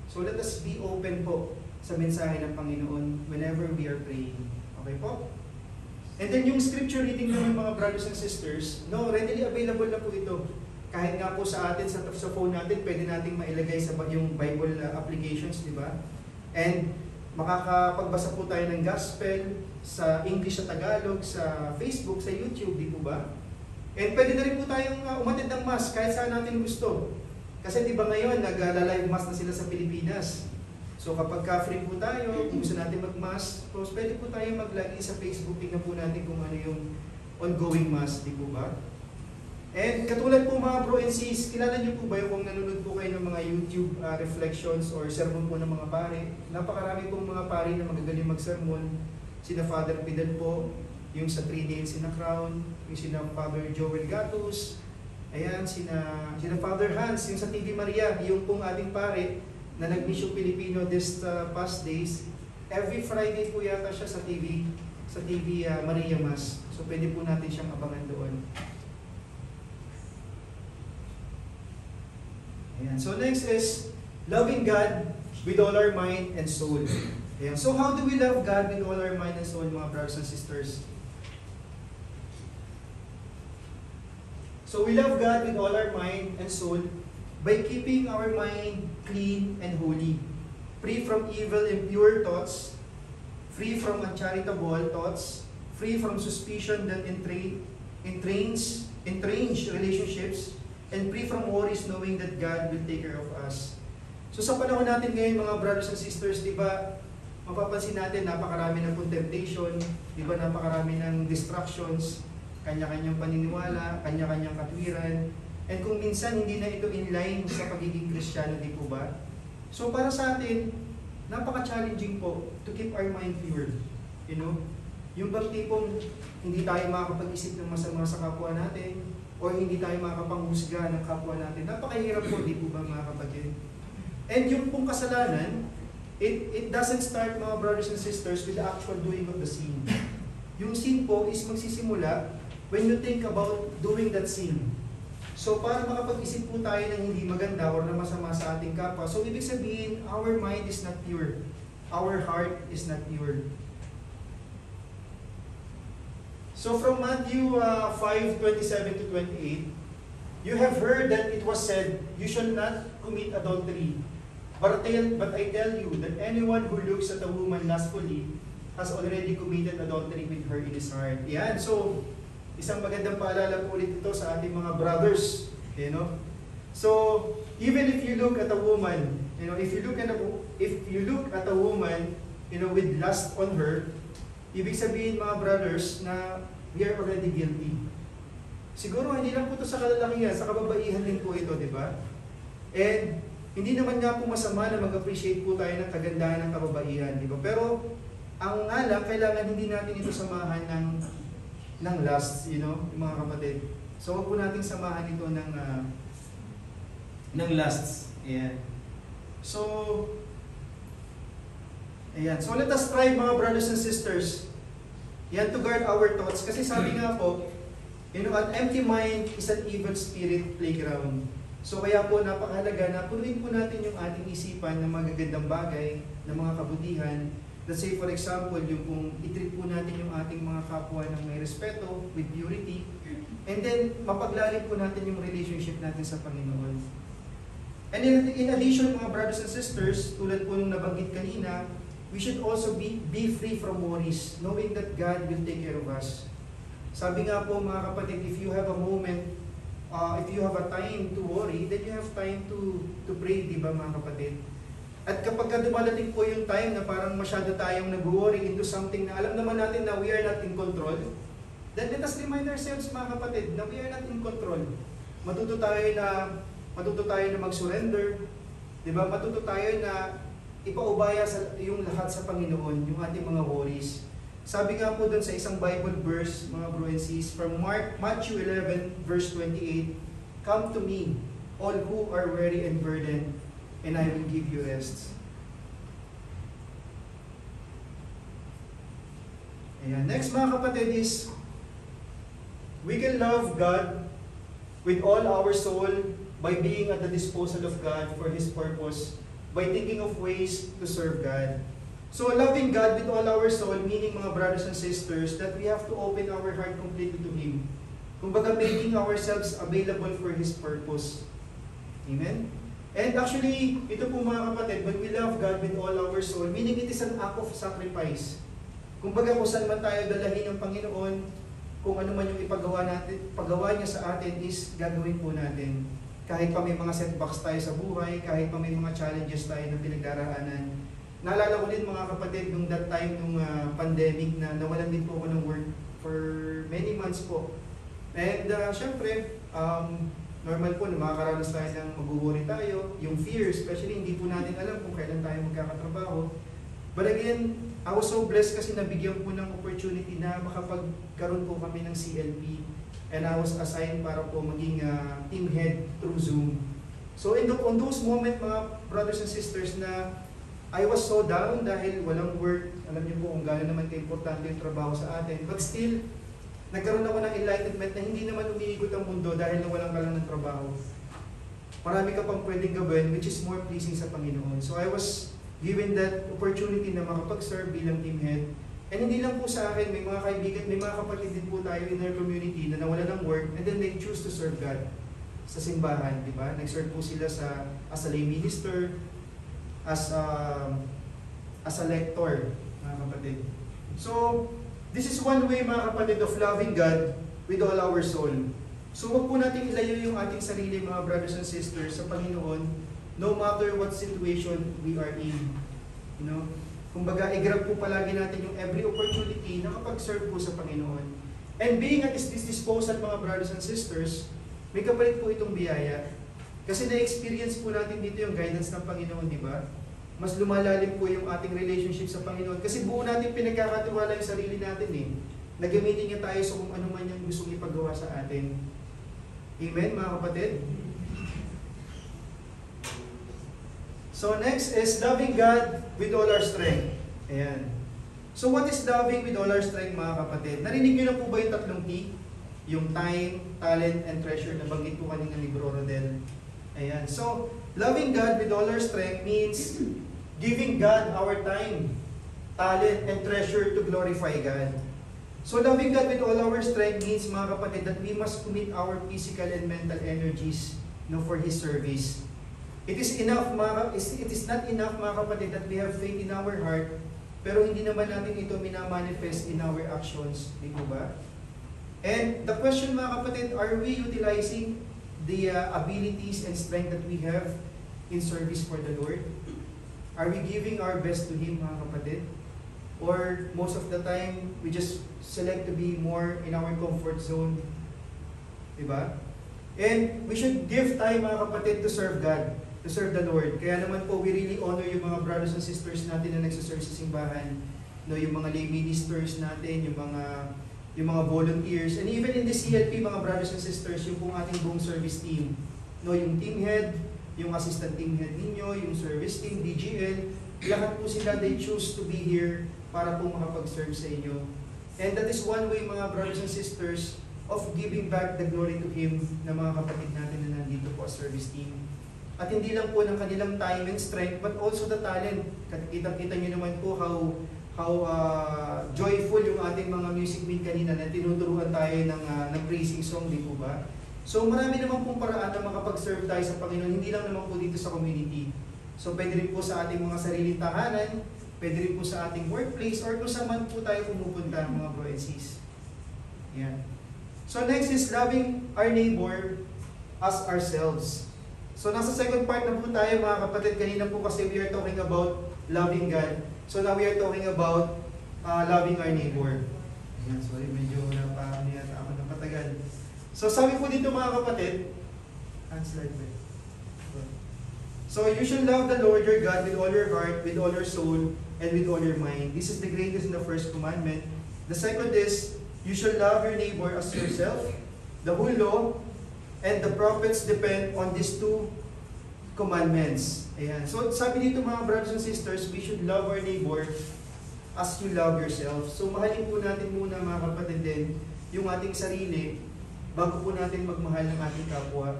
So let us be open po sa mensahe ng Panginoon whenever we are praying. Okay po? And then yung scripture reading naman mga brothers and sisters, no, readily available na po ito. Kahit nga po sa atin, sa phone natin, pwede nating mailagay sa yung Bible applications, di ba? And makakapagbasa po tayo ng gospel sa English, sa Tagalog, sa Facebook, sa YouTube, di po ba? And pwede na rin po tayong umatid ng mass kahit saan natin gusto. Kasi di ba ngayon, nag-live mass na sila sa Pilipinas. So kapag ka-free po tayo, kung gusto natin mag-mass, so pwede po tayo mag-login sa Facebook, tingnan po natin kung ano yung ongoing mass, di po ba? And katulad po mga bro and sis, kilala niyo po ba yung kung nanonood po kayo ng mga YouTube reflections or sermon po ng mga pare? Napakarami pong mga pare na magagaling mag-sermon. Sina Father Fidel po, yung sa 3 Nails in a Crown, yung sina Father Joel Gatus, ayan, sina Father Hans, yung sa TV Maria, yung pong ating pare na nag-mission Filipino this past days. Every Friday po yata siya sa TV Maria Mas. So pwede po natin siyang abangan doon. Ayan. So next is loving God with all our mind and soul. Ayan. So how do we love God with all our mind and soul, mga brothers and sisters? So we love God with all our mind and soul by keeping our mind clean and holy, free from evil and impure thoughts, free from uncharitable thoughts, free from suspicion that entrange relationships, and free from worries knowing that God will take care of us. So sa panahon natin ngayon mga brothers and sisters, di ba, mapapansin natin napakarami ng temptation, di ba, napakarami ng distractions, kanya-kanyang paniniwala, kanya-kanyang katwiran, and kung minsan hindi na ito in line sa pagiging Kristiyano, di po ba? So para sa atin, napaka-challenging po to keep our mind pure. You know? Yung bang tipong hindi tayo makakapag-isip ng masama sa kapwa natin, o hindi tayo makapanghusga ng kapwa natin. Napakahirap po, di po ba mga kapatid? And yung pong kasalanan, it doesn't start, mga brothers and sisters, with the actual doing of the sin. Yung sin po is magsisimula when you think about doing that sin. So para makapag-isip po tayo ng hindi maganda or na masama sa ating kapwa, so ibig sabihin, our mind is not pure. Our heart is not pure. So from Matthew 5:27 to 28, you have heard that it was said, you shall not commit adultery. But I tell you that anyone who looks at a woman lustfully has already committed adultery with her in his heart. Yan. So, isang magandang paalala po ulit ito sa ating mga brothers. You know? So, even if you look at a woman, you know, if you look at a woman, you know, with lust on her, ibig sabihin mga brothers na we are already guilty. Siguro hindi lang po ito sa kalalakihan, sa kababaihan din po ito, di ba? And hindi naman nga po masama na mag-appreciate po tayo ng kagandahan ng kababaihan, di ba? Pero ang nga lang, kailangan hindi natin ito samahan ng lust, you know, mga kapatid. So huwag po natin samahan ito ng lusts. Ayan. So, ayan. So let us try, mga brothers and sisters, yan, to guard our thoughts. Kasi sabi nga po, you know, an empty mind is an evil spirit playground. So kaya po napakahalaga na punuin po natin yung ating isipan ng magagandang bagay, ng mga kabutihan. Let's say for example, yung kung i-treat po natin yung ating mga kapwa ng may respeto, with purity, and then mapaglalim po natin yung relationship natin sa Panginoon. And in addition, mga brothers and sisters, tulad po nung nabanggit kanina, we should also be free from worries, knowing that God will take care of us. Sabi nga po mga kapatid, if you have a moment, if you have a time to worry, then you have time to pray, di ba mga kapatid? At kapag dumalating po yung time na parang masyado tayong nag-worry into something na alam naman natin na we are not in control, then let us remind ourselves mga kapatid na we are not in control. Matuto tayo na mag-surrender. Diba? Matuto tayo na ipaubaya yung lahat sa Panginoon, yung ating mga worries. Sabi nga po dun sa isang Bible verse, mga bro and sis, from Matthew 11 verse 28, "Come to me, all who are weary and burdened, and I will give you rest." Ayan. Next mga kapatid is, we can love God with all our soul by being at the disposal of God for His purpose, by thinking of ways to serve God. So loving God with all our soul, meaning mga brothers and sisters, that we have to open our heart completely to Him. Kumbaga, making ourselves available for His purpose. Amen? And actually, ito po mga kapatid, when we love God with all our soul, meaning it is an act of sacrifice. Kumbaga, kung saan man tayo dalahin ng Panginoon, kung ano man yung paggawa niya sa atin is gagawin po natin. Kahit pa may mga setbacks tayo sa buhay, kahit pa may mga challenges tayo na pinagdaraanan. Naalala ko din mga kapatid, nung that time, nung pandemic na nawalan din po ako ng work for many months po. And syempre, normal po na makakaranas tayo ng mag-worry tayo, yung fear, especially hindi po natin alam kung kailan tayo magkakatrabaho. But again, I was so blessed kasi nabigyan po ng opportunity na makapagkaroon po kami ng CLP. And I was assigned para po maging team head through Zoom. So on those moments, mga brothers and sisters, na I was so down dahil walang work. Alam niyo po kung gaano naman ka-importante yung trabaho sa atin. But still, nagkaroon ako ng enlightenment na hindi naman umiikot ang mundo dahil nawalan ka lang ng trabaho. Marami ka pang pwedeng gawin which is more pleasing sa Panginoon. So I was given that opportunity na makapag-serve bilang team head. And hindi lang po sa akin, may mga kaibigan, may mga kapatid din po tayo in our community na nawala ng work and then they choose to serve God sa simbahan, di ba? Nag-serve po sila as a lay minister, as a lector, mga kapatid. So, this is one way, mga kapatid, of loving God with all our soul. So, wag po natin ilayo yung ating sarili, mga brothers and sisters, sa Panginoon, no matter what situation we are in. You know? Kumbaga, i-grab po palagi natin yung every opportunity na kapag-serve po sa Panginoon. And being at His disposal, mga brothers and sisters, may kapalit po itong biyaya. Kasi na-experience po natin dito yung guidance ng Panginoon, di ba? Mas lumalalim po yung ating relationship sa Panginoon. Kasi buo natin pinagkakatiwala yung sarili natin eh. Nagamitin niya tayo sa kung ano man yung gustong ipagawa sa atin. Amen, mga kapatid? So next is loving God with all our strength. Ayan. So what is loving with all our strength, mga kapatid? Narinig niyo na po ba yung tatlong T? Yung time, talent, and treasure na banggit po kanina ni Bro Rodel. Ayan. So, loving God with all our strength means giving God our time, talent, and treasure to glorify God. So, loving God with all our strength means, mga kapatid, that we must commit our physical and mental energies for His service. It is not enough, mga kapatid, that we have faith in our heart, pero hindi naman natin ito minamanifest in our actions. Di po ba? And the question, mga kapatid, are we utilizing the abilities and strength that we have in service for the Lord? Are we giving our best to Him, mga kapatid? Or most of the time, we just select to be more in our comfort zone? Diba? And we should give time, mga kapatid, to serve God, to serve the Lord. Kaya naman po, we really honor yung mga brothers and sisters natin na nagsaserve sa simbahan. No, yung mga lay ministers natin, yung mga volunteers, and even in the CLP, mga brothers and sisters, yung pong ating buong service team. No, yung team head, yung assistant team head ninyo, yung service team, DGL, lahat po sila, they choose to be here para po makapag-serve sa inyo. And that is one way, mga brothers and sisters, of giving back the glory to Him na mga kapatid natin na nandito po as service team. At hindi lang po ng kanilang time and strength, but also the talent. Kita-kita nyo naman po how joyful yung ating mga music meet kanina na tinuturuan tayo ng praising song, di po ba? So marami naman pong paraan na makapag-serve tayo sa Panginoon, hindi lang naman po dito sa community. So pwede rin po sa ating mga sariling tahanan, pwede rin po sa ating workplace, or kung saan man po tayo pumupunta, mga bro and sis. Yan. So next is loving our neighbor as ourselves. So nasa second part na po tayo, mga kapatid. Kanina po kasi we are talking about loving God. So now we are talking about loving our neighbor. Ayan, sorry, medyo napatagal. So sabi po dito, mga kapatid, Slide ba? So you should love the Lord your God with all your heart, with all your soul, and with all your mind. This is the greatest and the first commandment. The second is, you shall love your neighbor as yourself. The whole law and the prophets depend on these two commandments. Ayan. So sabi dito mga brothers and sisters, we should love our neighbor as you love yourself. So mahalin po natin muna mga kapatid din yung ating sarili bago po natin magmahal ng ating kapwa.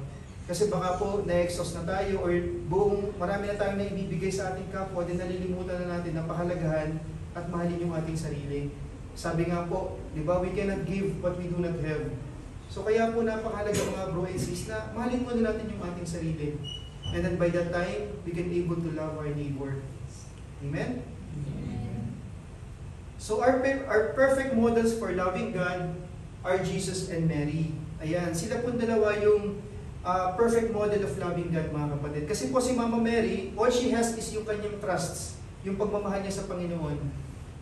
Kasi baka po na-exhaust na tayo or marami na tayong naibibigay sa ating kapwa, din nalilimutan na natin na pahalagahan at mahalin yung ating sarili. Sabi nga po, di ba, we cannot give what we do not have. So kaya po napakahalaga mga bro and sis na mahalin muna natin yung ating sarili. And then by that time, we can able to love our neighbor. Amen? So our perfect models for loving God are Jesus and Mary. Ayan, sila po dalawa yung perfect model of loving God mga kapatid. Kasi po si Mama Mary, all she has is yung kanyang trusts, yung pagmamahal niya sa Panginoon.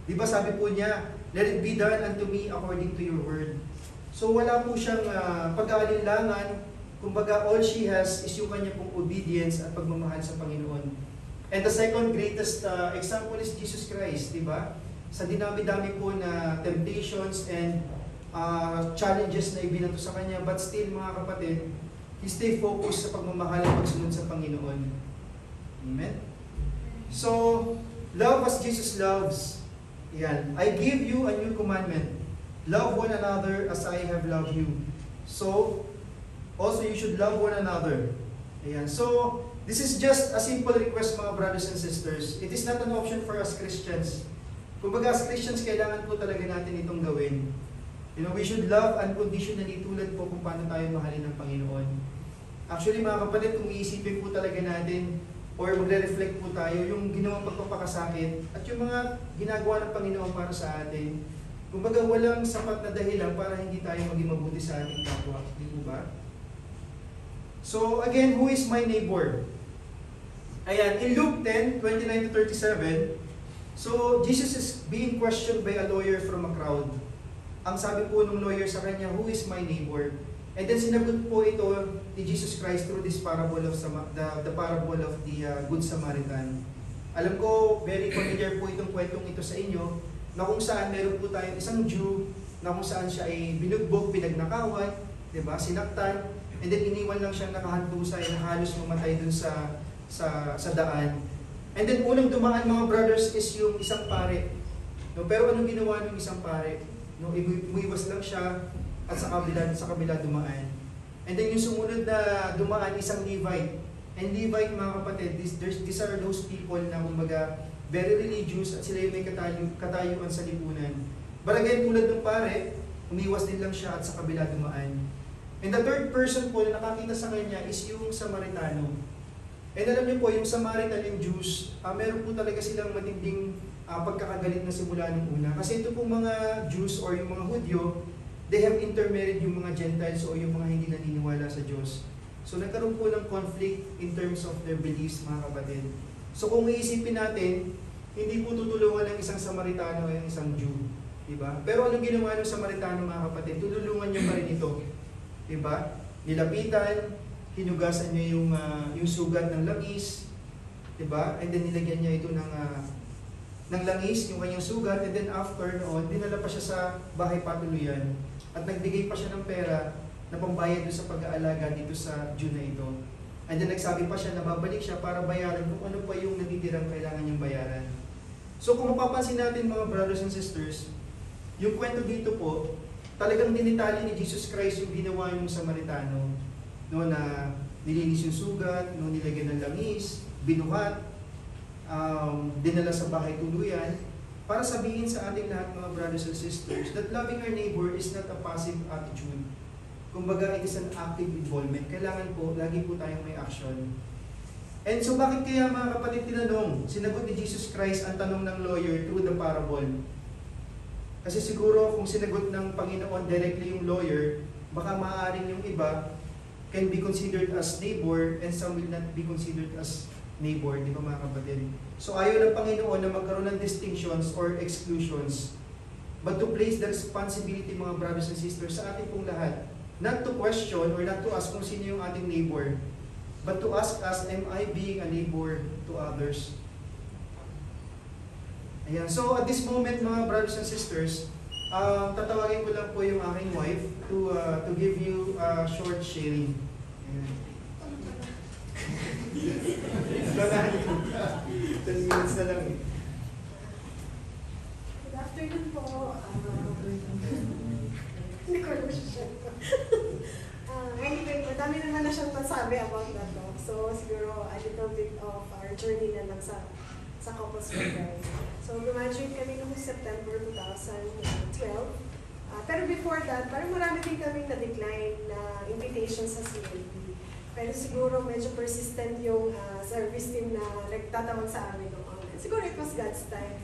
Di ba sabi po niya, let it be done unto me according to your word. So wala po siyang pag-aalinlangan, kumbaga all she has is yung kanyang pong obedience at pagmamahal sa Panginoon. And the second greatest example is Jesus Christ, di ba? Sa dinami-dami po na temptations and challenges na ibinato sa kanya, but still mga kapatid, he stay focused sa pagmamahal at pagsunod sa Panginoon. Amen? So, love as Jesus loves. Yan. I give you a new commandment. Love one another as I have loved you. So, also you should love one another. Ayan. So, this is just a simple request mga brothers and sisters. It is not an option for us Christians. Kumbaga as Christians, kailangan po talaga natin itong gawin. You know, we should love unconditionally tulad po kung paano tayo mahalin ng Panginoon. Actually mga kapatid, kung iisipin po talaga natin or magre-reflect po tayo yung ginawang pagpapakasakit at yung mga ginagawa ng Panginoon para sa atin, kumbaga walang sapat na dahilan para hindi tayo maging mabuti sa ating kapwa. Di po ba? So again, who is my neighbor? Ayan, in Luke 10:29-37, so Jesus is being questioned by a lawyer from a crowd. Ang sabi po ng lawyer sa kanya, who is my neighbor? And then sinagot po ito ni Jesus Christ through this parable of the parable of the Good Samaritan. Alam ko, very familiar po itong kwentong ito sa inyo, na kung saan meron po tayong isang Jew, na kung saan siya ay binugbog, pinagnakawan, diba, sinaktan, and then iniwan lang siyang nakahandusay na halos mamatay dun sa daan. And then unang dumaan mga brothers is yung isang pare. No, pero anong ginawa ng isang pare? No, umiwas lang siya at sa kabila dumaan. And then yung sumunod na dumaan, isang Levite. And Levite mga kapatid, these are those people na kumbaga very religious at sila yung may katayuan sa lipunan. But again, tulad ng pare, umiwas din lang siya at sa kabila dumaan. And the third person po na nakakita sa kanya is yung Samaritano. And alam niyo po, yung Samaritan, yung Jews, meron po talaga silang matinding pagkakagalit na simula nung una. Kasi ito pong mga Jews or yung mga Hudyo, they have intermarried yung mga Gentiles o yung mga hindi naniniwala sa Diyos. So nagkaroon po ng conflict in terms of their beliefs mga kapatid. So kung iisipin natin, hindi po tutulungan ng isang Samaritano o yung isang Jew. Diba? Pero anong ginawa ng Samaritano mga kapatid? Tutulungan niya pa rin ito. Diba? Nilapitan, hinugasan niya yung sugat ng langis. Diba? And then nilagyan niya ito ng langis, yung kanyang sugat, and then after noon, dinala pa siya sa bahay patuluyan at nagbigay pa siya ng pera na pambayad doon sa pag-aalaga dito sa Jew na ito. And then nagsabi pa siya na babalik siya para bayaran kung ano pa yung natitirang kailangan niyang bayaran. So kung mapapansin natin mga brothers and sisters, yung kwento dito po, talagang dinitali ni Jesus Christ yung ginawa ng Samaritano, no, na nilinis yung sugat, no, nilagyan ng langis, binuhat, dinala sa bahay tuluyan, para sabihin sa ating lahat mga brothers and sisters that loving our neighbor is not a passive attitude. Kumbaga, it is an active involvement. Kailangan po, lagi po tayong may action. And so bakit kaya mga kapatid tinanong, sinagot ni Jesus Christ ang tanong ng lawyer through the parable? Kasi siguro kung sinagot ng Panginoon directly yung lawyer, baka maaaring yung iba can be considered as neighbor and some will not be considered as neighbor, di ba mga kapatid? So ayaw ng Panginoon na magkaroon ng distinctions or exclusions, but to place the responsibility mga brothers and sisters sa ating pong lahat. not to question or not to ask kung sino yung ating neighbor, but to ask us, am I being a neighbor to others? Ayan. So at this moment, mga brothers and sisters, tatawagin ko lang po yung aking wife to give you a short sharing. Ayan. 10 minutes na lang eh. Good afternoon po. Hindi ko alam siya. Anyway, madami naman na siyang masabi about that talk. So, siguro a little bit of our journey na lang sa Couples for Christ. So, graduate kami noong September 2012. Pero before that, parang marami din kami na-decline na invitation sa CLP. Pero siguro medyo persistent yung service team na nagtatawag sa amin noong siguro it was God's time.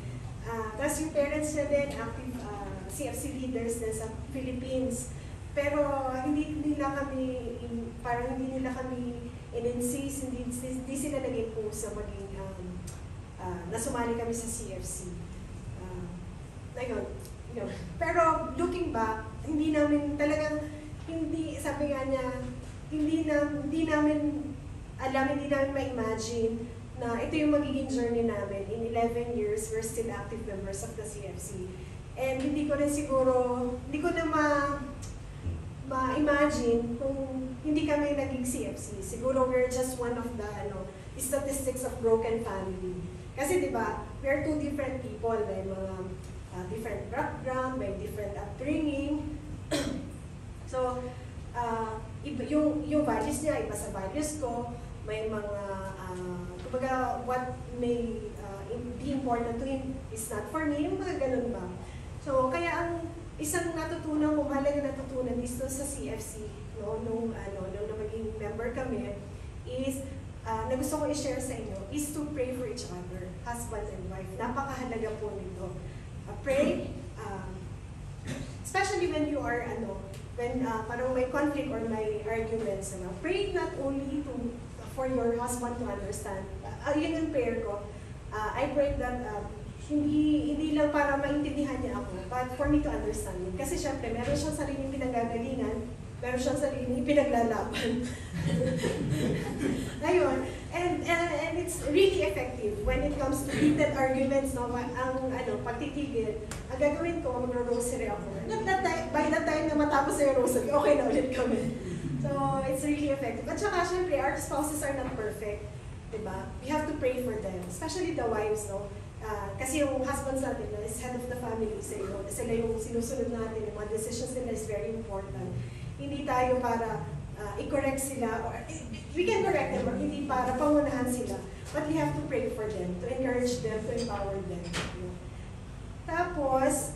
Tapos yung parents na din, active CFC leaders din sa Philippines. Pero hindi nila kami, parang hindi nila kami in-insist, hindi sila nag-impose sa maging nasumali kami sa CFC. Ayun. Pero looking back, hindi namin talagang, sabi nga niya, hindi namin alam, hindi namin ma-imagine na ito yung magiging journey namin. In 11 years, we're still active members of the CFC. And hindi ko na ma-imagine kung hindi kami naging CFC. Siguro we're just one of the statistics of broken family. Kasi di ba, we're two different people. May mga different background, may different upbringing. So, yung values niya, iba sa values ko. May mga, kumbaga, what may be important to him is not for me. Yung mga ganun ba. So, kaya ang isang natutunan ko, mahalaga natutunan dito sa CFC, nung maging member kami, is, na gusto ko i-share sa inyo, is to pray for each other, husband and wife. Napakahalaga po nito. Pray, especially when you are, when parang may conflict or may arguments, pray not only for your husband to understand. Yun yung prayer ko. I pray that hindi lang para maintindihan niya ako, but for me to understand him. Kasi syempre, meron siyang sariling pinagagalingan, meron siyang sariling pinaglalaban. Ayun. And it's really effective when it comes to heated arguments, no? Ang pagtitigil, ang gagawin ko, magro-rosary ako. By the time na matapos yung rosary, okay na ulit kami. So, it's really effective. At saka, syempre, our spouses are not perfect. Diba? We have to pray for them, especially the wives, no? Kasi yung husbands natin is head of the family, sila yung sinusunod natin, yung mga decisions nila is very important. Hindi tayo para i-correct sila, or we can correct them, or hindi para pangunahan sila. But we have to pray for them, to encourage them, to empower them. Tapos,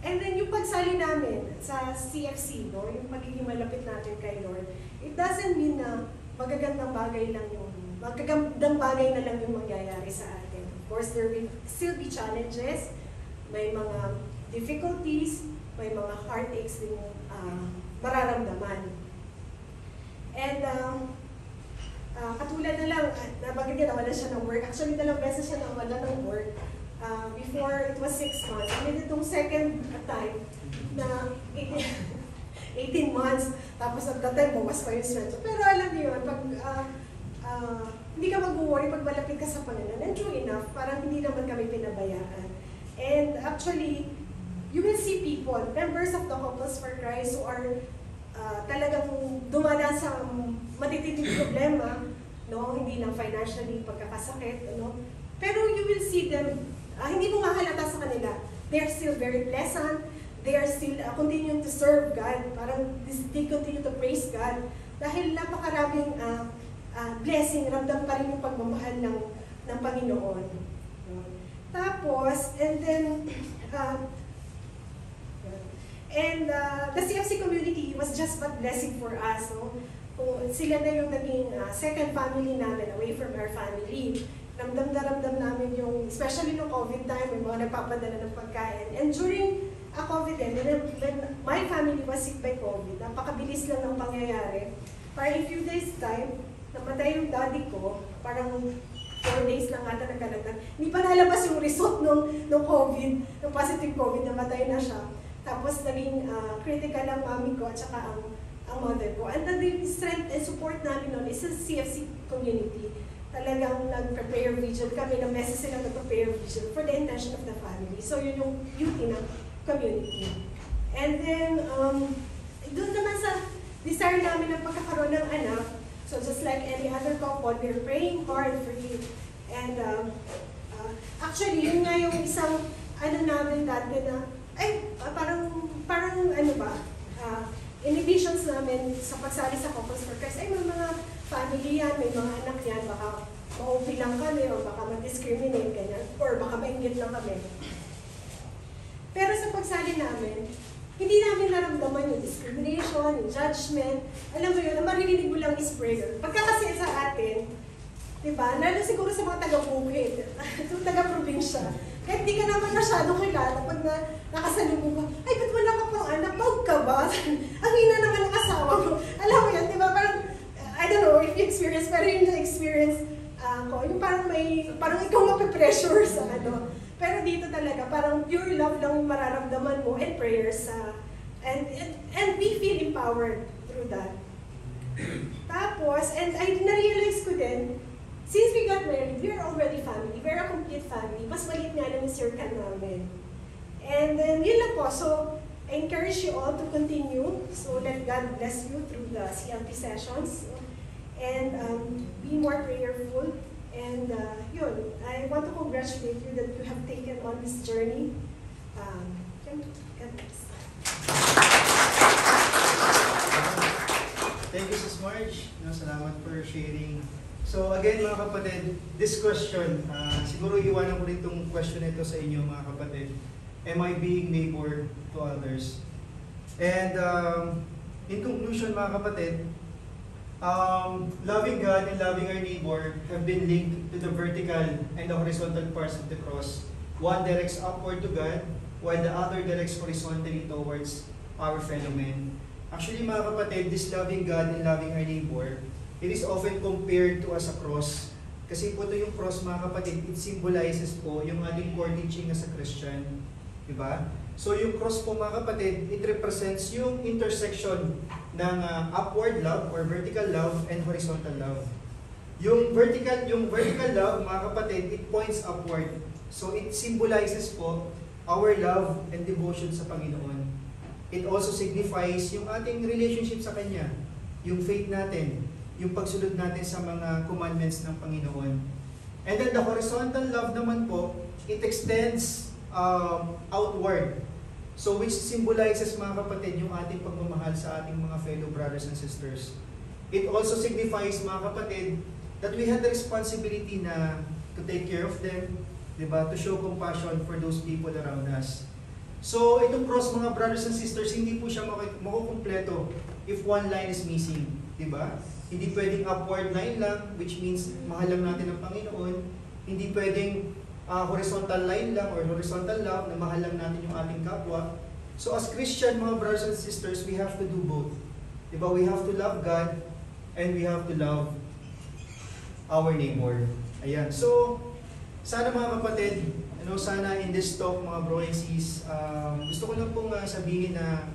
and then yung pagsali namin sa CFC, no, yung pagiging malapit natin kay Lord, it doesn't mean na magagandang bagay na lang yung mangyayari sa atin. Of course, there will still be challenges, may mga difficulties, may mga heartaches din mararamdaman. And katulad na lang, nabanggit niya nawala siya ng work. Actually, 2 beses siya nawala ng work. Before, it was 6 months. And itong second time na 18 months, tapos at that time, bawas pa yung sweldo. Pero alam niyo yun, pag hindi ka mag-worry pag malapit ka sa Panginoon. And true enough, parang hindi naman kami pinabayaan. And actually, you will see people, members of the Couples for Christ, who are talagang dumada sa matitinding problema, no? Hindi lang financially, pagkakasakit, ano? Pero you will see them, hindi mo mahalata sa kanila. They are still very pleasant. They are still continuing to serve God. Parang they continue to praise God. Dahil napakaraming blessing, ramdam pa rin yung pagmamahal ng Panginoon. Tapos, and then, the CFC community was just but blessing for us. No? Sila na yung naging second family namin, away from our family. Ramdam namin yung, especially no COVID time, may mga nagpapadala ng pagkain. And during COVID then, when my family was sick by COVID, napakabilis lang ng pangyayari. Para in few days time, namatay yung daddy ko, parang 4 days lang ata nagkalagdag. Hindi pa nalabas yung result nung COVID, nung positive COVID, namatay na siya. Tapos naging critical ang mami ko at saka ang mother ko. And the strength and support namin noon is sa CFC community. Talagang nag-prayer vigil kami, na message sila nag-prayer vigil for the intention of the family. So yun yung duty ng community. And then, doon naman sa desire namin ng pagkakaroon ng anak, so just like any other couple, we're praying hard for you. And actually, yun nga yung isang namin dati na, parang ano ba, inhibitions namin sa pagsali sa Couples for Christ, may mga family yan, may mga anak yan, baka ma-OP lang kami, o baka ma-discriminate, ganyan, or baka ma-inggit lang kami. Pero sa pagsali namin, hindi namin naramdaman yung discrimination, yung judgment. Alam mo yun, ang maririnig mo lang is prayer. Pagka kasi sa atin, diba, lalo siguro sa mga taga-bukid, yung taga-probinsya, kahit di ka naman masyadong kilala, pag nakasalubong ka, ay, ba't wala ka pang anak? Bawag ka ba? Ang hina naman ng asawa mo. Alam mo yan, diba, parang, I don't know if you experience, pero yung na-experience ko, yung parang ikaw mapipressure sa ano. Pero dito talaga, parang pure love lang yung mararamdaman mo and prayers. And we feel empowered through that. Tapos, and I na-realize ko din, since we got married, we are already family. We're a complete family. Mas maliit nga lang yung circle namin. And then, yun lang po. So, I encourage you all to continue. So, let God bless you through the CLP sessions. And be more prayerful. And yun, I want to congratulate you that you have taken on this journey. God bless. Thank you, Sis Marge. Salamat for sharing. So again, mga kapatid, this question, siguro iwanan ko rin itong question nito sa inyo, mga kapatid. Am I being neighbor to others? And in conclusion, mga kapatid, loving God and loving our neighbor have been linked to the vertical and the horizontal parts of the cross. One directs upward to God, while the other directs horizontally towards our fellow men. Actually, mga kapatid, this loving God and loving our neighbor, it is often compared to as a cross. Kasi po ito yung cross, mga kapatid, it symbolizes po yung ating core teaching as a Christian. Diba? So yung cross po, mga kapatid, it represents yung intersection ng upward love or vertical love and horizontal love. Yung vertical love, mga kapatid, it points upward. So it symbolizes po our love and devotion sa Panginoon. It also signifies yung ating relationship sa Kanya, yung faith natin, yung pagsunod natin sa mga commandments ng Panginoon. And then the horizontal love naman po, it extends outward. So which symbolizes, mga kapatid, yung ating pagmamahal sa ating mga fellow brothers and sisters. It also signifies, mga kapatid, that we have the responsibility na to take care of them, diba? To show compassion for those people around us. So itong cross, mga brothers and sisters, hindi po siya makukumpleto if one line is missing, diba? Hindi pwedeng upward line lang, which means mahal lang natin ang Panginoon. Hindi pwedeng horizontal line lang or horizontal love na mahal lang natin yung ating kapwa. So as Christian, mga brothers and sisters, we have to do both. Diba? We have to love God and we have to love our neighbor. Ayan. So, sana mga kapatid, sana in this talk, mga bro and sis, gusto ko lang pong sabihin na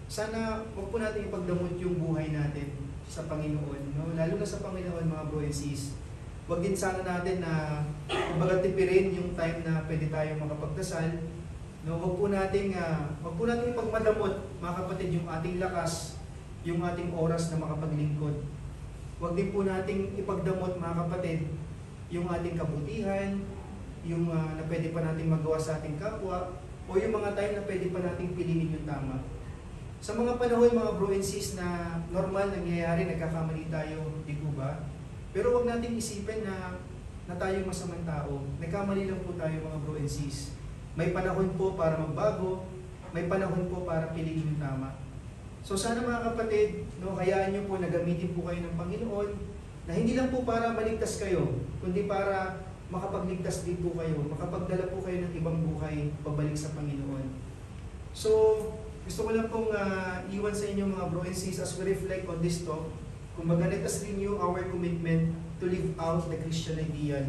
sana wag po natin ipagdamot yung buhay natin sa Panginoon. No? Lalo na sa Panginoon, mga bro and sis. Wag din sana natin na kumbaga tipirin yung time na pwede tayong makapagdasal. No, wag po nating ipagmadamot, mga kapatid, yung ating lakas, yung ating oras na makapaglingkod. Wag din po nating ipagdamot, mga kapatid, yung ating kabutihan, yung na pwede pa nating magawa sa ating kapwa, o yung mga time na pwede pa nating piliin yung tama. Sa mga panahon, mga bro and sis, na normal nangyayari, nagkakamali tayo, di po ba? Pero wag nating isipin na tayo masamang tao. Nagkamali lang po tayo, mga bro and sis. May panahon po para magbago, may panahon po para piliin yung tama. So sana, mga kapatid, hayaan nyo po na gamitin po kayo ng Panginoon na hindi lang po para maligtas kayo, kundi para makapagligtas din po kayo, makapagdala po kayo ng ibang buhay pabalik sa Panginoon. So, gusto ko lang pong iwan sa inyo, mga bro and sis, as we reflect on this talk. Kumbaga, let us renew our commitment to live out the Christian ideal.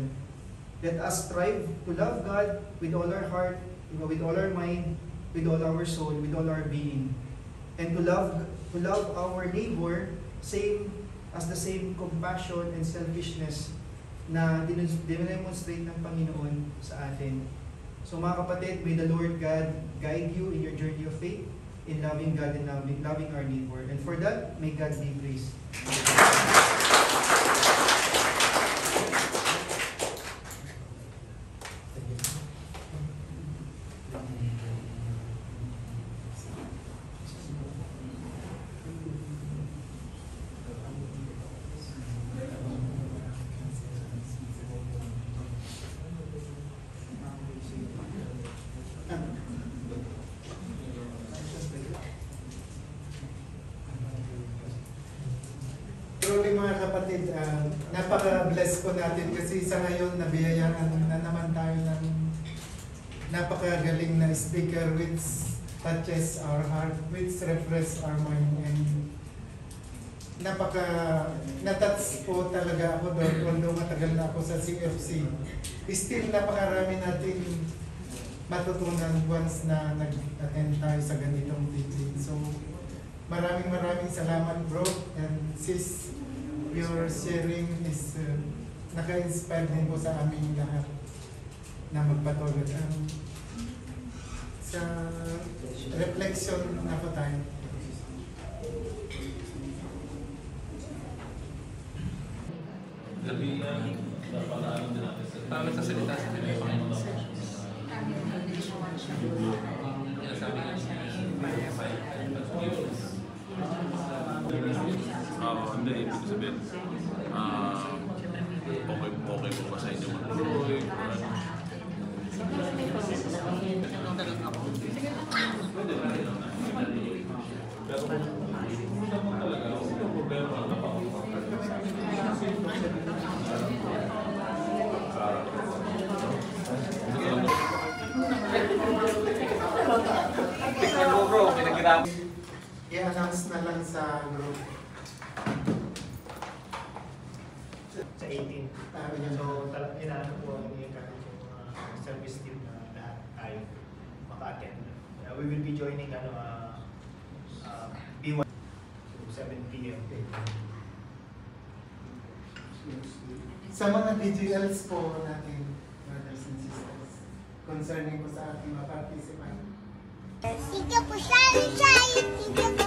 Let us strive to love God with all our heart, with all our mind, with all our soul, with all our being. And to love our neighbor same as the same compassion and selfishness na dinemonstrate ng Panginoon sa atin. So mga kapatid, may the Lord God guide you in your journey of faith, in loving God and loving our neighbor. And for that, may God be praised. Truly mga kapatid, napaka-bless po natin kasi sa ngayon nabiyayaan na naman tayo ng napakagaling na speaker which touches our heart, which refresh our mind, and na-touch po talaga ako doon, although matagal na ako sa CFC. Still napakarami natin matutunan once na nag-attend tayo sa ganitong teaching. So maraming salamat bro and sis. Your sharing is naka-inspire din po sa aming lahat na magpatuloy. Sa reflection na po tayo. Gabi dapat ano din natin. Tama sa salita sa Panginoon. Sabi nga hindi, ibig sabihin, okay po ba sa inyo mag-tuloy? Pero kung naman talaga, huwag yung problema na I-announce na lang sa group. Sa 18. So, inaano po ang i-encourage yung mga service team na lahat tayo maka-attend. We will be joining B1 to 7 p.m. Sa mga DGLs po natin, brothers and sisters, concerning po sa ating mga participant. Sige po, sali.